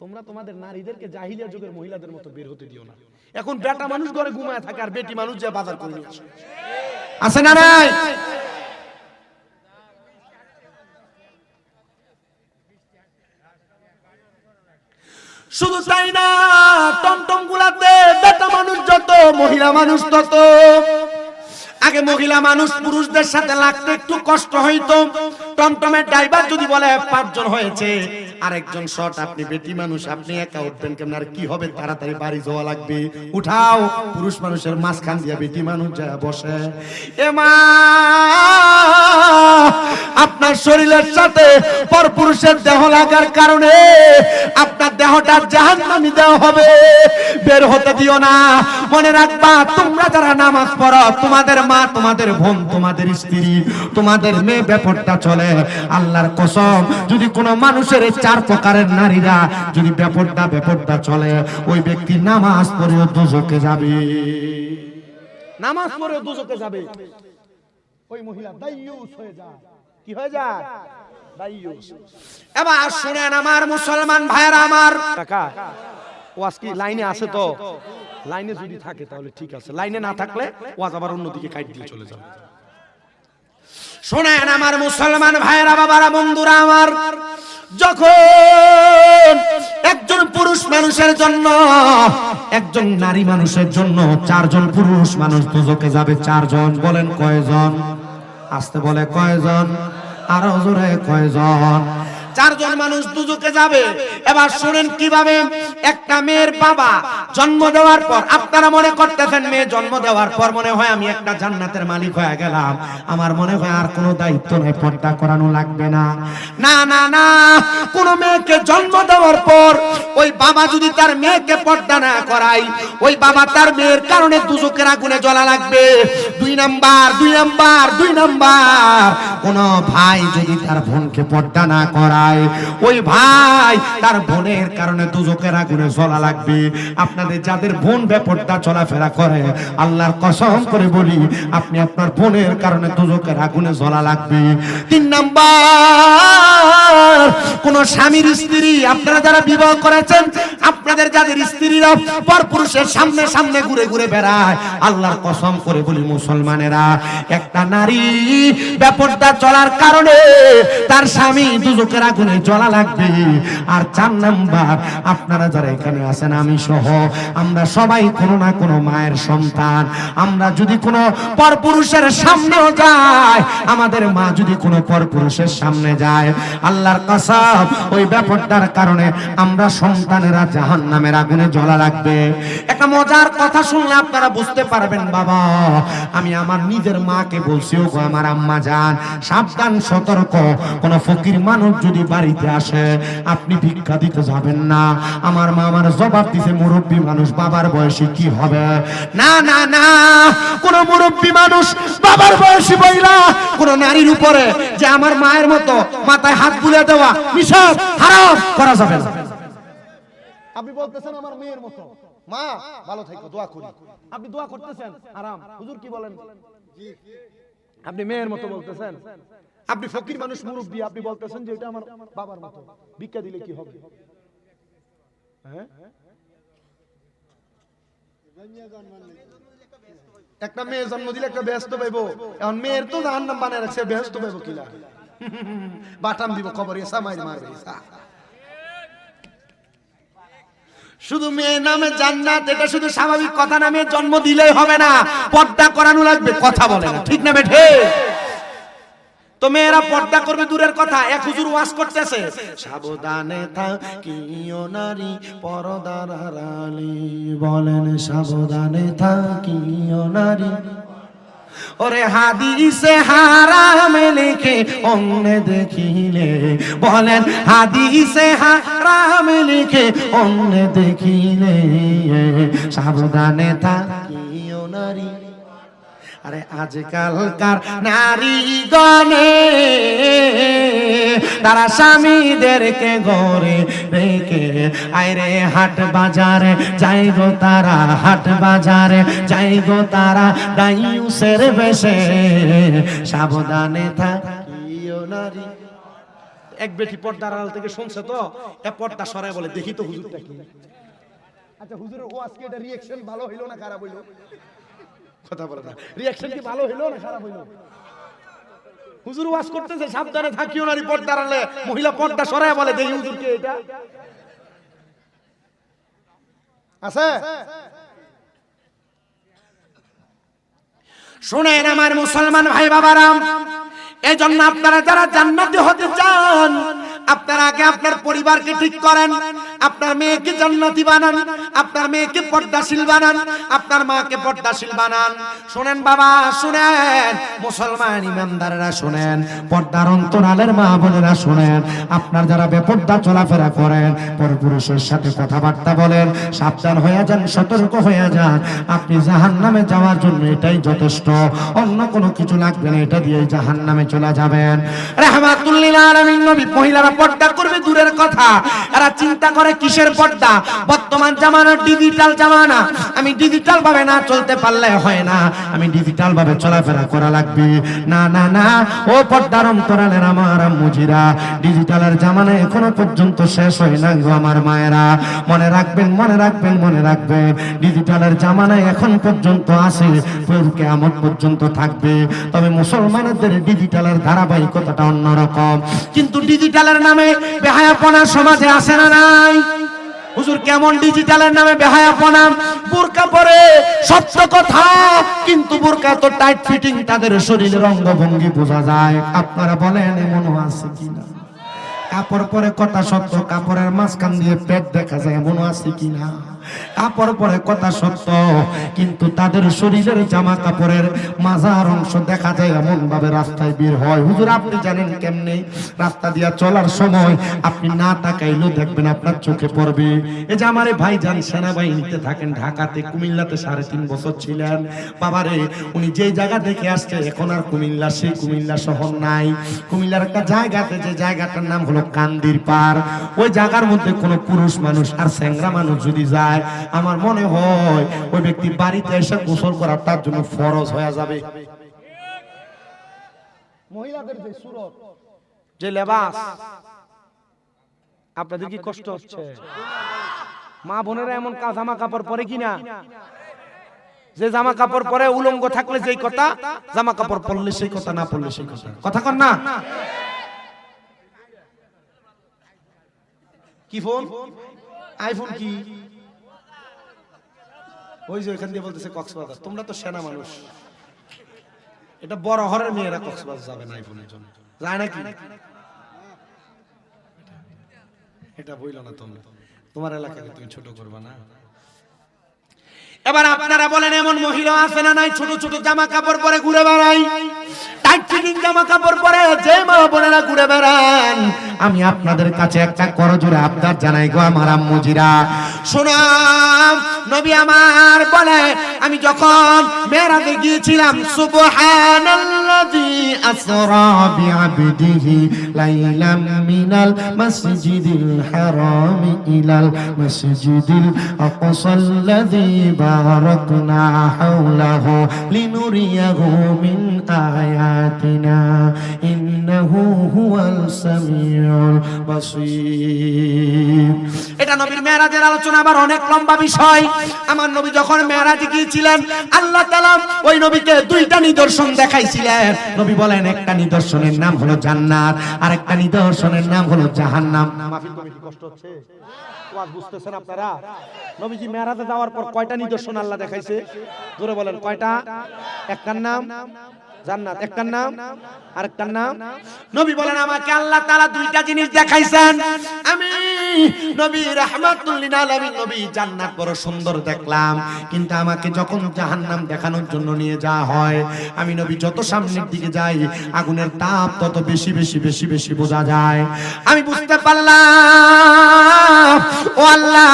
তোমরা তোমাদের নারীদেরকে জাহিলিয়া যুগের মহিলাদের মতো বের হতে দিও না। এখন বেটা মানুষ ঘরে ঘুমায় থাকে আর বেটি মানুষ যা বাজার করে নিয়ে আসে। আছে না নাই? শুধু তাই না, টমটম গুলাতে বেটা মানুষ যত, মহিলা মানুষ তত। আগে মহিলা মানুষ পুরুষদের সাথে লাগতে একটু কষ্ট হইতো। টমটমের ড্রাইভার যদি বলে 5 জন হয়েছে, আরেকজন শট, আপনি বেটি মানুষ, আপনি একা উঠবেন কেমন? আর কি হবে, তাড়াতাড়ি বাড়ি যাওয়া লাগবে, উঠাও। পুরুষ মানুষের মাঝখান দিয়া বেটি মানুষ যায় বসে। এ মা, আপনার শরীরের সাথে পরপুরুষের দেহ লাগার কারণে আপনার দেহটা জাহান্নামী দেওয়া হবে, বের হতে দিও না। মনে রাখবা, তোমরা যারা নামাজ পড়ো, তোমাদের মা, তোমাদের বোন, তোমাদের স্ত্রী, তোমাদের মেয়ে ব্যাপারটা চলে, আল্লাহর কসম, যদি কোনো মানুষের 4 প্রকারের নারীরা যদি ব্যাপারটা চলে, ওই ব্যক্তি নামাজ পড়েও দোজখে যাবে। নামাজ পড়েও দোজখে যাবে। ওই মহিলা দাইয়ুস হয়ে যায়। কি হয়ে যায়? দাইয়ুস। এবার শুনেন আমার মুসলমান ভাইরা আমার, কাকা ওয়াজ কি লাইনে আছে? তো লাইনে যদি থাকে তাহলে ঠিক আছে, লাইনে না থাকলে ওয়াজ আবার অন্যদিকে কাট দিয়ে চলে যাবে। শোনেন আমার মুসলমান ভাইরা, বাবারা, বন্ধুরা আমার, যখন একজন পুরুষ মানুষের জন্য, একজন নারী মানুষের জন্য 4 জন পুরুষ মানুষ দোজখে যাবে। 4 জন, বলেন কয়জন? আসতে বলে কয়জন? আরো জোরে কয়জন? 4 জন মানুষ দুজকে যাবে। এবার শুনেন কিভাবে। একটা মেয়ের বাবা জন্ম দেওয়ার পর, আপনারা মনে করতেছেন মেয়ে জন্ম দেওয়ার পর মনে হয় আমি একটা জান্নাতের মালিক হয়ে গেলাম, আমার মনে হয় আর কোনো দায়িত্ব নেই, পর্দা করানো লাগবে না। না না না, কোন মেয়েকে জন্ম দেওয়ার পর ওই বাবা যদি তার মেয়েকে পর্দা না করায়, ওই বাবা তার মেয়ের কারণে দুজকের আগুনে জ্বলা লাগবে। 2 নাম্বার, কোন ভাই যদি তার বোনকে পর্দা না করায়, ওই ভাই তার বোনের কারণে দুজকের আগুনে জ্বলা লাগবে। আপনাদের যাদের বোন বেপর্দা চলাফেরা করে, আল্লাহর কসম করে বলি, আপনি আপনার বোনের কারণে দুজকের আগুনে জ্বলা লাগবে। 3 নাম্বার, কোন স্বামীর স্ত্রী, আপনারা যারা বিবাহ করেছেন, আপনাদের যাদের স্ত্রীরা পরপুরুষের সামনে সামনে ঘুরে ঘুরে বেড়ায়, আল্লাহর কসম করে বলি মুসলমানেরা, একটা নারী বেপর্দা চলার কারণে তার স্বামী দুজকের আগুনে জ্বলা লাগবে। আর 4 নাম্বার, আপনারা যারা এখানে আছেন, আমি সহ, আমরা সবাই কোনো না কোনো মায়ের সন্তান। আমরা যদি কোনো পরপুরুষের সামনেও যায়, আমাদের মা যদি কোনো পরপুরুষের সামনে যায়, আল্লাহর কসম, ওই ব্যাপারটার কারণে আমরা সন্তানেরা জাহান্নামের আগুনে জ্বলা লাগবে। একটা মজার কথা শুনলে আপনারা বুঝতে পারবেন। বাবা, আমি আমার নিজের মাকে বলছি, ও গো আমার আম্মা জান, সাবধান, সতর্ক, কোন ফকির মানুষ যদি বাড়িতে আসে, আপনি ভিক্ষা দিতে যাবেন না। আমার মা আমার জবাব দিছে, মুরব্বী মানুষ, বাবার বয়সী কি হবে? না না না, কোন মুরব্বী মানুষ বাবার বয়সী বইলা কোন নারীর উপরে যে আমার মায়ের মতো মাথায় হাত বুলিয়ে দেওয়া নিষেধ, হারাম করা যাবে না। আপনি বলতেছেন আমার মেয়ের মতো, মা ভালো থাকো, দোয়া করি, আপনি দোয়া করতেছেন, আরাম। হুজুর কি বলেন? আপনি মেয়ের মতো বলতেছেন। আপনি ফকির মানুষ, মুরব্বী, আপনি বলতেছেন যে এটা আমার বাবার মতো, ভিক্ষা দিলে কি হবে? হ্যাঁ, একটা মেয়ে জন্ম দিলে একটা বেহেশত পাইবো, এখন মেয়ের তো জাহান্নাম বানায় রাখছে, বেহেশত পাইবো কিলা? বাটাম দিব কবরে, সামাইর মারবে। শুধু মেয়ে নামে জান্নাত, এটা শুধু স্বাভাবিক কথা না। মেয়ে জন্ম দিলেই হবে না, পর্দা করানো লাগবে। কথা বলে না, ঠিক না বেঠে? তো মেয়েরা পর্দা করবে দূরের কথা, এক হুজুর ওয়াজ করতেছে, সাবধানে থাকিও নারী পর্দার আড়ালে, বলেন সাবধানে থাকিও নারী, ওরে হাদিসে হারাম লিখে অন্য দেখিলে, বলেন হাদিসে হারাম লিখে অন্য দেখিলে, সাবধানে থাকিও নারী। আরে আজকালকার নারীগণে তারা স্বামীদেরকে ঘরে রেখে আইরে হাট বাজারে যাই গো তারা, হাট বাজারে যাই গো তারা, দাইউসের বেশে সাবধানে থাকিও নারী। এক বেটি পর্দার আড়াল থেকে শুনছে তো, এ পর্দা সরায় বলে দেখি তো হুজুরটা কি। আচ্ছা হুজুরের ওয়াজ কি, এটা রিঅ্যাকশন ভালো হইলো না খারাপ হইলো? কথা বলে না, রিঅ্যাকশন কি ভালো হইলো না খারাপ হইলো? হুজুর ওয়াজ করতেছে সাবধানে থাকিও নারী পর্দার আড়ালে, মহিলা পর্দা সরায় বলে দেখি হুজুর কে এটা আছে। শুনেন আমার মুসলমান ভাই বাবারাম, এই জন্য আপনারা যারা জান্নাতি হতে চান, আপনারা আগে আপনার পরিবারকে ঠিক করেন, আপনার মেয়েকে জান্নাতি বানান, আপনার মেয়েকে পর্দাশীল বানান, আপনার মাকে পর্দাশীল বানান। শুনেন বাবা, শুনেন মুসলমান ইমানদাররা, শুনেন পর্দার অন্তরালের মা বোনেরা, শুনেন আপনার যারা বেপর্দা চলাফেরা করেন, পরপুরুষের সাথে কথাবার্তা বলেন, সাবধান হয়ে যান, সতর্ক হয়ে যান। আপনি জাহান্নামে যাওয়ার জন্য এটাই যথেষ্ট, অন্য কোনো কিছু লাগবে না, এটা দিয়ে জাহান্নামে চলে যাবেন। রাহমাতুল লিল আলামিন নবী, মহিলারা পর্দা করবে দূরের কথা, এরা চিন্তা করে কিসের পর্দা? বর্তমান জামানা ডিজিটাল জামানা, আমি ডিজিটাল ভাবে না চলতে পারলে হয় না, আমি ডিজিটাল ভাবে চলাফেরা করা লাগবে। না না না, ও পর্দার অন্তরালের আমার আম্মুজিরা, ডিজিটালের জামানা এখনো পর্যন্ত শেষ হয় না গো আমার মায়েরা। মনে রাখবেন, মনে রাখবেন, মনে রাখবেন, ডিজিটালের জামানায় এখন পর্যন্ত আছে, কিয়ামত পর্যন্ত থাকবে। তবে মুসলমানদের ডিজিটালের ধারাবাহিকতাটা অন্যরকম। কিন্তু ডিজিটালের নামে বেহায়াপনা সমাজে আসে না নাই? হুজুর কেমন ডিজিটালের নামে বেহায়াপনা? বোরকা পরে, সত্য কথা, কিন্তু বোরকা তো টাইট ফিটিং, তাদের শরীরের অঙ্গভঙ্গি বোঝা যায়। আপনারা বলেন এমন আছে কিনা? কাপড় পরে কথা সত্য, কাপড়ের মাঝখান দিয়ে পেট দেখা যায়, এমন আছে কিনা? কাপড় পরে কথা সত্য, কিন্তু তাদের শরীরের জামা কাপড়ের মাজার অংশ দেখা যায়, এমন ভাবে রাস্তায় বের হয়। হুজুর আপনি জানেন কেমনে? রাস্তা দিয়া চলার সময় আপনি না তাকাইলেও দেখবেন আপনার চোখে পড়বে। এই যে আমারে ভাই যান সেনাবাহিনীতে থাকেন, ঢাকাতে, কুমিল্লাতে 3.5 বছর ছিলেন। বাবারে, উনি যেই জায়গা দেখে আসছে, এখন আর কুমিল্লা সেই কুমিল্লা শহর নাই। কুমিল্লার একটা জায়গাতে, যে জায়গাটার নাম হলো কান্দির পার, ওই জায়গার মধ্যে কোনো পুরুষ মানুষ আর স্যাংরা মানুষ যদি যায়, আমার মনে হয় ওই ব্যক্তি বাড়িতে এসে গোসল করা তার জন্য ফরজ হয়ে যাবে। মহিলাদের যে সুরত, যে লেবাস, আপনাদের কি কষ্ট হচ্ছে? মা বোনেরা এমন জামা কাপড় পরে কিনা, যে জামা কাপড় পরে উলঙ্গ থাকলে যেই কথা, জামা কাপড় পরলে সেই কথা, না পরলে সেই কথা। কথা কন না? কি ফোন? আইফোন কি? ওই যে এখান দিয়ে বলতেছে কক্সবাজার। তোমরা তো সেনা মানুষ, এটা বড় হরের মেয়েরা কক্সবাজার যাবে না আইফোনের জন্য, যায় নাকি? এটা বইলো না, তোমরা তোমার এলাকাকে তুমি ছোট করবা না। এবার আপনারা বলেন এমন মহিলা আছে না নাই, ছোট ছোট জামা কাপড় পরে ঘুরে বেড়ায়, টাইট ফিটিং জামা কাপড় পরে যে মা বোনেরা ঘুরে বেড়ান, আমি আপনাদের কাছে একটা করজোড়ে আবদার জানাই গো আমার আম্মুজিরা, শোনাম। নবী আমার বলে, আমি যখন মেরাজে গিয়েছিলাম, সুবহানাল্লাযী আসরা বিআবদিহি লাইলাম মিনাল মাসজিদিল হারাম ইলাল মাসজিদিল আকসাল্লাযী বারাকনা হাওলাহু লিনুরিয়াহু মিন আয়াতিনা ইন্নাহু হুয়াল সামিউল বাসীর। এটা নবীর মেরাজের আলোচনা আবার অনেক লম্বা বিষয়। আমার নবী যখন মেরাজে গিয়েছিলেন, আল্লাহ তাআলা ওই নবীকে 2টা নিদর্শন দেখাইছিলেন। নবী বলেন, একটা নিদর্শনের নাম হলো জান্নাত, আর একটা নিদর্শনের নাম হলো জাহান্নাম। মাহফিল কমিটি কষ্ট হচ্ছে, ওয়াজ বুঝতেছেন আপনারা? নবীজি মেরাজে যাওয়ার পর কয়টা নিদর্শন আল্লাহ দেখাইছে? জোরে বলেন কয়টা? একটার নাম জান্নাত, একটার নাম আরেকটার নাম। নবী বলেন, আমাকে আল্লাহ তাআলা 2টা জিনিস দেখাইছেন, আমি নবী রাহমাতুল লিল আলামিন নবী জান্নাত বড় সুন্দর দেখলাম, কিন্তু আমাকে যখন জাহান্নাম দেখানোর জন্য নিয়ে যাওয়া হয়, আমি নবী যত সামনের দিকে যাই আগুনের তাপ তত বেশি বেশি বেশি বেশি বোঝা যায়। আমি বুঝতে পারলাম ও আল্লাহ,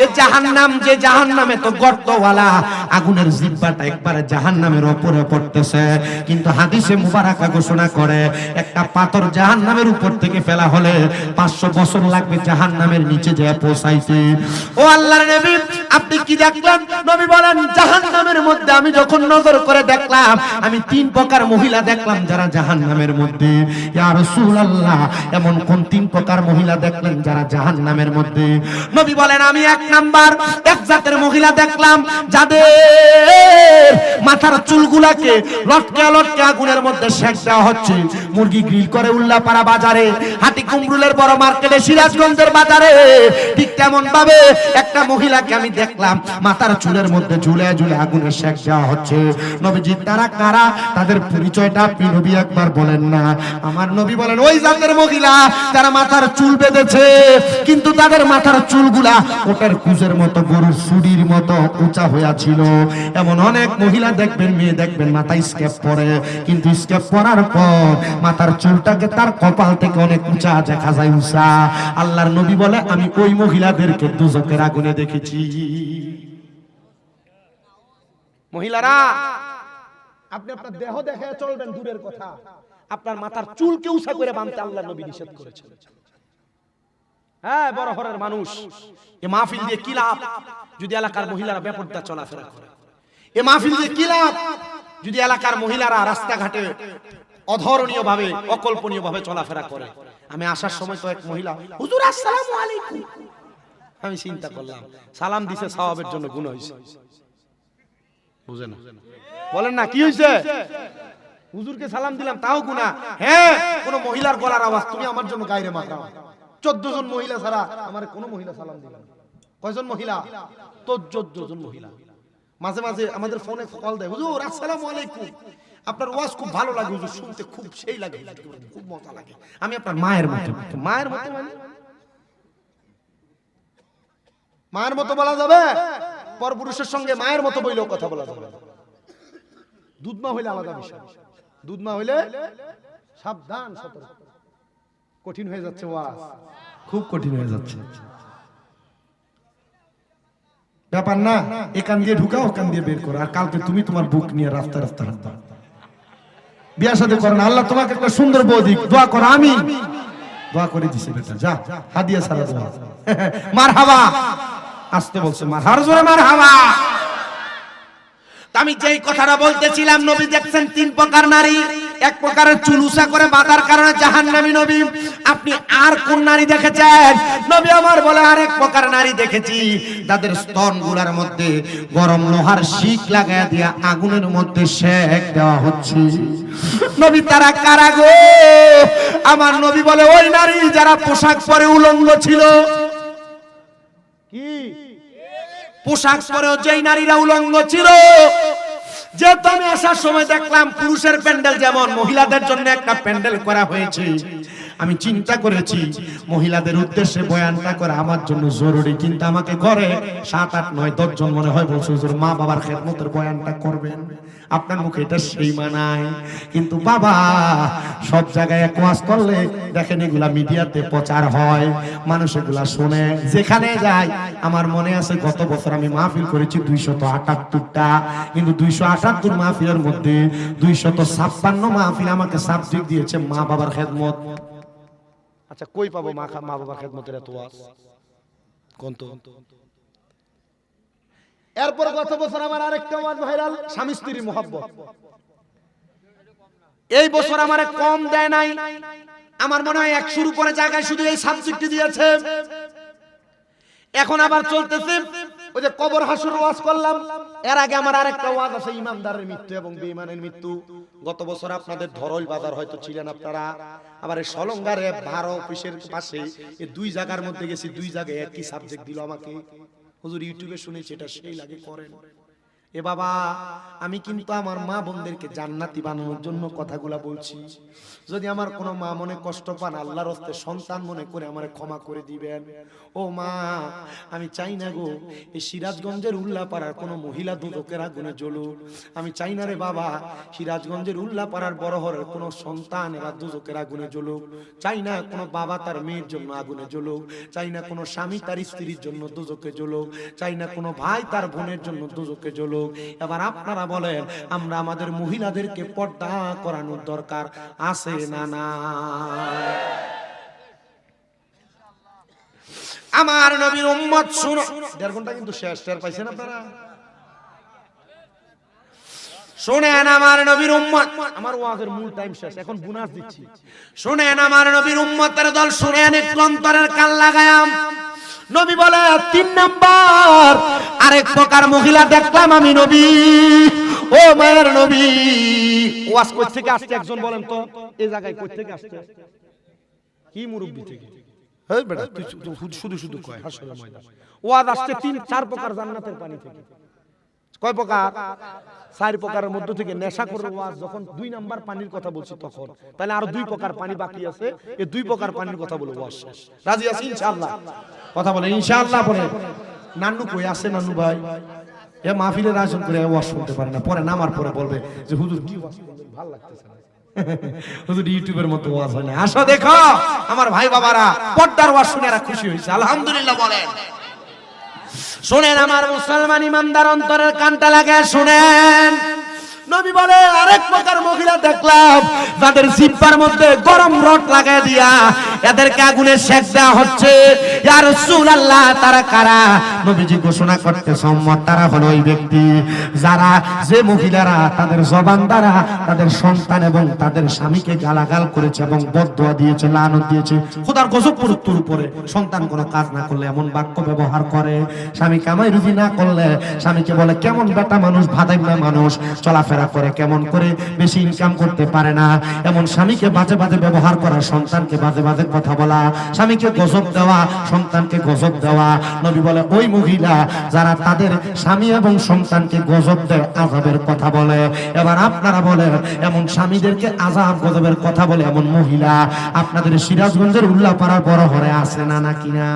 এই জাহান্নাম যে জাহান্নামে তো গর্তওয়ালা, আগুনের জিহ্বাটা একবারে জাহান্নামের উপরে পড়তেছে, কিন্তু হাদিসে মুবারাকা ঘোষণা করে একটা পাথর জাহান্নামের উপর থেকে ফেলা হলে 500 বছর লাগবে জাহান্নামের নিচে যেয়ে পৌঁছাইতে। ও আল্লাহর নবী আপনি কি দেখলেন? নবী বলেন জাহান্নামের মধ্যে আমি যখন নজর করে দেখলাম, আমি 3 প্রকার মহিলা দেখলাম যারা জাহান্নামের মধ্যে। ইয়া রাসূলুল্লাহ, এমন কোন 3 প্রকার মহিলা দেখলেন যারা জাহান্নামের মধ্যে? নবী বলেন আমি 1 নাম্বার এক জাতের মহিলা দেখলাম যাদের মাথার চুলগুলাকে লটকে লটকে আগুনের মধ্যে সেক দেওয়া হচ্ছে। মুরগি গ্রিল করে উল্লাপাড়া বাজারে, হাটি কুমরুলের বড় মার্কেটে, সিরাজগঞ্জের বাজারে, ঠিক তেমন ভাবে একটা মহিলাকে আমি দেখলাম মাথার চুলের মধ্যে ঝুলে ঝুলে আগুনের সেক দেওয়া হচ্ছে। নবীজি তারা কারা, তাদের পরিচয়টা আপনি নবী একবার বলেন না। আমার নবী বলেন ওই জাতের মহিলা যারা মাথার চুল বেঁধেছে, কিন্তু তাদের মাথার চুলগুলা ওটার কুজের মতো, গরুর সুড়ির মতো উঁচা হইয়া ছিল। এমন অনেক মহিলা দেখবেন, মেয়ে দেখবেন মাথায় স্কেপ পরে, কিন্তু স্কেপ পরার পর মাথার চুলটাকে তার কপাল থেকে অনেক উঁচা দেখা যায়, উঁচা। আল্লাহর নবী বলে আমি ওই মহিলাদেরকে দুজকের আগুনে দেখেছি। মহিলারা আপনি আপনার দেহ দেখে চলবেন দূরের কথা, আপনার মাথার চুলকে উঁচা করে বাঁধতে আল্লাহর নবী নিষেধ করেছেন। হ্যাঁ, বড় ঘরের মানুষ, এ মাহফিল দিয়ে কি লাভ যদি এলাকার মহিলারা বেপরদা চলাফেরা করে? এ মাহফিল দিয়ে কি লাভ যদি এলাকার মহিলারা রাস্তাঘাটে অধরণীয় ভাবে, অকল্পনীয় ভাবে চলাফেরা করে? আমি আসার সময় তো এক মহিলা, হুজুর আসসালামু আলাইকুম, আমি চিন্তা করলাম সালাম দিছে সওয়াবের জন্য গুনাহ হইছে। বুঝেন না? বলেন না কি হইছে? হুজুরকে সালাম দিলাম তাও গুনাহ। হ্যাঁ, কোন মহিলার গলার আওয়াজ তুমি আমার জন্য গায়রে মারো। 14 জন মহিলা ছাড়া আমার কোনো মহিলা সালাম দিল না। কয়জন মহিলা? তো 14 জন মহিলা। মাঝে মাঝে আমাদের ফোনে কল দেয়, হুজুর আসসালামু আলাইকুম, আপনার ওয়াজ খুব ভালো লাগে হুজুর, শুনতে খুব সেই লাগে, খুব মজা লাগে। আমি আপনার মায়ের মতো। মায়ের মতো মানে মায়ের মতো বলা যাবে? পরপুরুষের সঙ্গে মায়ের মতো বইলেও কথা বলা যাবে। দুধ মা হইলে আলাদা বিষয়। দুধ মা হইলে সাবধান, সতর্ক। কঠিন হয়ে যাচ্ছে ওয়াজ, খুব কঠিন হয়ে যাচ্ছে ব্যাপার না। এখান দিয়ে ঢুকাও, ওখান দিয়ে বের করো। আর কালকে তুমি তোমার বুক নিয়ে রাস্তা রাস্তা হাঁটবা, বিয়া শাদী করো না। আল্লাহ তোমাকে একটা সুন্দর বউ দিক, দোয়া করো। আমি দোয়া করে দিছি বেটা, যা হাদিয়া সারা দোয়া। মারহাবা, আসতে বলছে মারহাবা, জোরে মারহাবা। আমি যেই কথাটা বলতেছিলাম, নবী দেখছেন 3 প্রকার নারী। এক প্রকারের চুল উঁচা করে বাঁধার কারণে জাহান্নামী নবী। আপনি আর কোন নারী দেখেছেন? নবী আমার বলে আরেক প্রকার নারী দেখেছি, যাদের স্তনগুলোর মধ্যে গরম লোহার শিক লাগায় দিয়া আগুনের মধ্যে সেক দেওয়া হচ্ছে। নবী তারা কারা গো? আমার নবী বলে ওই নারী যারা পোশাক পরে উলঙ্গ ছিল। কি পোশাক পরেও যেই নারীরা উলঙ্গ ছিল। যেহেতু আমি আসার সময় দেখলাম পুরুষের প্যান্ডেল যেমন, মহিলাদের জন্য একটা প্যান্ডেল করা হয়েছে। আমি চিন্তা করেছি মহিলাদের উদ্দেশ্যে বয়ানটা করা আমার জন্য জরুরি, কিন্তু আমাকে ঘরে 7, 8, 9, 10 জন মনে হয় বলছে হুজুর মা বাবার খেদমতের বয়ানটা করবেন, আপনার মুখে এটা সেই মানায়। কিন্তু বাবা সব জায়গায় এক ওয়াজ করলে দেখেন এগুলা মিডিয়াতে প্রচার হয়, মানুষ এগুলা শুনে, যেখানে যায়। আমার মনে আছে গত বছর আমি মাহফিল করেছি 278টা, কিন্তু 278 মাহফিলের মধ্যে 256 মাহফিল আমাকে সাবজেক্ট দিয়েছে মা বাবার খেদমত। আচ্ছা কই পাবো মা বাবার খেদমতের এত ওয়াজ? কোন তো? এরপর গত বছর আমার আরেকটা ওয়াজ ভাইরাল, স্বামী স্ত্রীর মহব্বত। এই বছর আমারে কম দেয় নাই, আমার মনে হয় 100-র উপরে জায়গায় শুধু এই সাবজেক্টই দিয়েছে। এখন আবার চলতেছে ওই যে কবর হাসুর ওয়াজ করলাম, এর আগে আমার আরেকটা ওয়াজ আছে ইমানদারের মৃত্যু এবং বেঈমানের মৃত্যু। গত বছর আপনাদের ধরল বাজার হয়তো ছিলেন আপনারা। আবার এই সলঙ্গারে 12 অফিসের পাশে এই 2 জায়গার মধ্যে গেছি, 2 জায়গায় একই সাবজেক্ট দিল আমাকে। হুজুর ইউটিউবে শুনেছি এটা সেই লাগে করেন। এ বাবা, আমি কিন্তু আমার মা বোনদেরকে জান্নাতি বানানোর জন্য কথাগুলা বলছি। যদি আমার কোনো মা মনে কষ্ট পান, আল্লাহর হস্তে সন্তান মনে করে আমারে ক্ষমা করে দিবেন। ও মা, আমি চাই না গো এই সিরাজগঞ্জের উল্লাপাড়ার কোনো মহিলা দুদকের আগুনে জ্বলুক। আমি চাই না রে বাবা সিরাজগঞ্জের উল্লাপাড়ার বড়হরের কোনো সন্তান এরা দুদকের আগুনে জ্বলুক। চাই না কোনো বাবা তার মেয়ের জন্য আগুনে জ্বলুক। চাই না কোনো স্বামী তার স্ত্রীর জন্য দুদকে জ্বলুক। চাই না কোনো ভাই তার বোনের জন্য দুদকে জ্বলুক। এবার আপনারা বলেন, আমরা আমাদের মহিলাদেরকে পর্দা করানোর দরকার আছে না না? আমার নবীর উম্মত শুনো। 1.5 ঘন্টা কিন্তু শেষ, টের পাইছেন আপনারা? শুনেন আমার নবীর উম্মত, আমার ওয়াজের মূল টাইম শেষ, এখন বোনাস দিচ্ছি। শুনেন আমার নবীর উম্মতের দল, শুনেন একটু অন্তরের কান লাগায়াম। নবী বলে 3 নাম্বার আরেক প্রকার মহিলা দেখলাম আমি নবী। ও মায়ের নবী, ওয়াজ কই থেকে আসছে একজন বলেন তো? এই জায়গায় কই থেকে আসছে? কি মুরব্বি থেকে? এই বেটা তুই শুধু শুধু কয় হাসরের ময়দান। ওয়াজ আসছে 3-4 প্রকার জান্নাতের পানি থেকে। কয় প্রকার? 4 প্রকারের মধ্য থেকে নেশা করে ওয়াজ যখন 2 নাম্বার পানির কথা বলছি তখন, তাহলে আরো 2 প্রকার পানি বাকি আছে। এই 2 প্রকার পানির কথা বলে ওয়াজ শেষ। রাজি আছি ইনশাআল্লাহ? কথা বলে ইনশাআল্লাহ বলে। নান্নু কই আছে? নান্নু ভাই এ মাহফিলের আয়োজন করে ওয়াজ শুনতে পারে না, পরে নামার পরে বলবে যে হুজুর কি ওয়াজ করলেন, ভালো লাগতেছে না। হুজুর ইউটিউবের মতো ওয়াজ হয় না। আসো দেখো আমার ভাই বাবারা, পর্দার ওয়াজ শুনে এরা খুশি হয়েছে, আলহামদুলিল্লাহ বলেন। শুনেন আমার মুসলমান ইমানদার অন্তরের কানটা লাগে শুনেন। নবী বলে আরেক প্রকার মহিলা দেখলাম যাদের জিহ্বার মধ্যে গরম রড লাগায় দিয়া এদেরকে আগুনে সেক দেওয়া হচ্ছে। ইয়া রাসূলুল্লাহ, তারা কারা? নবীজি ঘোষণা করতেছেন উম্মত তারা হলো ওই ব্যক্তি যারা, যে মহিলারা তাদের জবান দ্বারা তাদের সন্তান এবং তাদের স্বামীকে গালাগাল করেছে এবং বদদুয়া দিয়েছে, লানত দিয়েছে। খোদার গজব পড়ুক তোর উপরে। সন্তান কোনো কাজ না করলে এমন বাক্য ব্যবহার করে, স্বামী কামাই রুজি না করলে স্বামীকে বলে কেমন বেটা মানুষ, ভাদাইবা মানুষ, চলাফেরা করে কেমন করে, বেশি ইনকাম করতে পারে না, এমন স্বামীকে বাজে বাজে ব্যবহার করা, সন্তানকে বাজে বাজে কথা বলা, স্বামীকে গজব দেওয়া, সন্তানকে গজব দেওয়া। নবী বলে ওই মহিলা যারা তাদের স্বামী এবং সন্তানকে গজব দেয়, আযাবের কথা বলে। এবার আপনারা বলেন, এমন স্বামীদেরকে আযাব গজবের কথা বলে এমন মহিলা আপনাদের সিরাজগঞ্জের উল্লাপাড়ার বড় হরে আছে না নাকি না?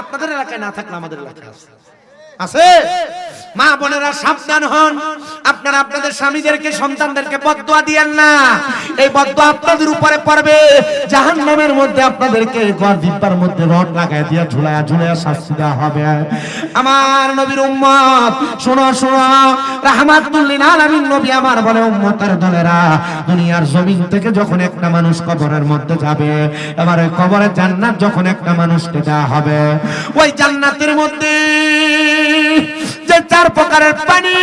আপনাদের এলাকায় না থাকলে আমাদের এলাকায় আছে। আছে? মা বোনেরা সাবধান হন, আপনারা আপনাদের স্বামীদেরকে সন্তানদেরকে বদদুয়া দিয়েন না। এই বদদুয়া আপনাদের উপরে পড়বে, জাহান্নামের মধ্যে আপনাদেরকে গর্দিপার মধ্যে রড লাগায় দিয়ে ঝুলায়া ঝুলায়া শাস্তি দেওয়া হবে। আমার নবীর উম্মত শোনো শোনো, রাহমাতুল লিল আলামিন নবী আমার বলে উম্মতের দলেরা, দুনিয়ার জমিন থেকে যখন একটা মানুষ কবরের মধ্যে যাবে, এবার ওই কবরে জান্নাত যখন একটা মানুষকে দেওয়া হবে, ওই জান্নাতের মধ্যে যে 4 প্রকারের পানি,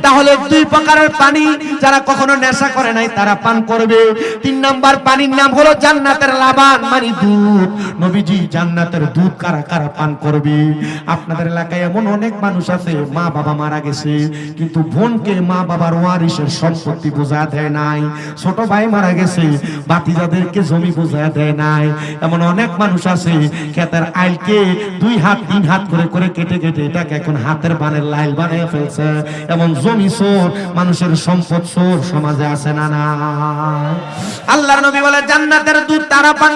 তাহলে 2 প্রকারের পানি যারা কখনো নেশা করে নাই তারা পান করবে। 3 নাম্বার পানির নাম হলো জান্নাতের লাবান, মানে দুধ। নবীজি জান্নাতের দুধ কারা কারা পান করবে? আপনাদের এলাকায় এমন অনেক মানুষ আছে মা বাবা মারা গেছে কিন্তু বোনকে মা বাবার ওয়ারিসের সম্পত্তি বোঝা দেয় নাই, ছোট ভাই মারা গেছে বাতিজাদেরকে জমি বোঝা দেয় নাই। এমন অনেক মানুষ আছে ক্ষেতের আইলকে 2 হাত 3 হাত করে করে কেটে কেটে এটাকে এখন হাতের বানের লাইল বানিয়ে ফেলছে। এমন জমি চোর, মানুষের সম্পদ চোর সমাজে আছে না না? আল্লাহর নবী বলে জান্নাতের দুধ তারা পান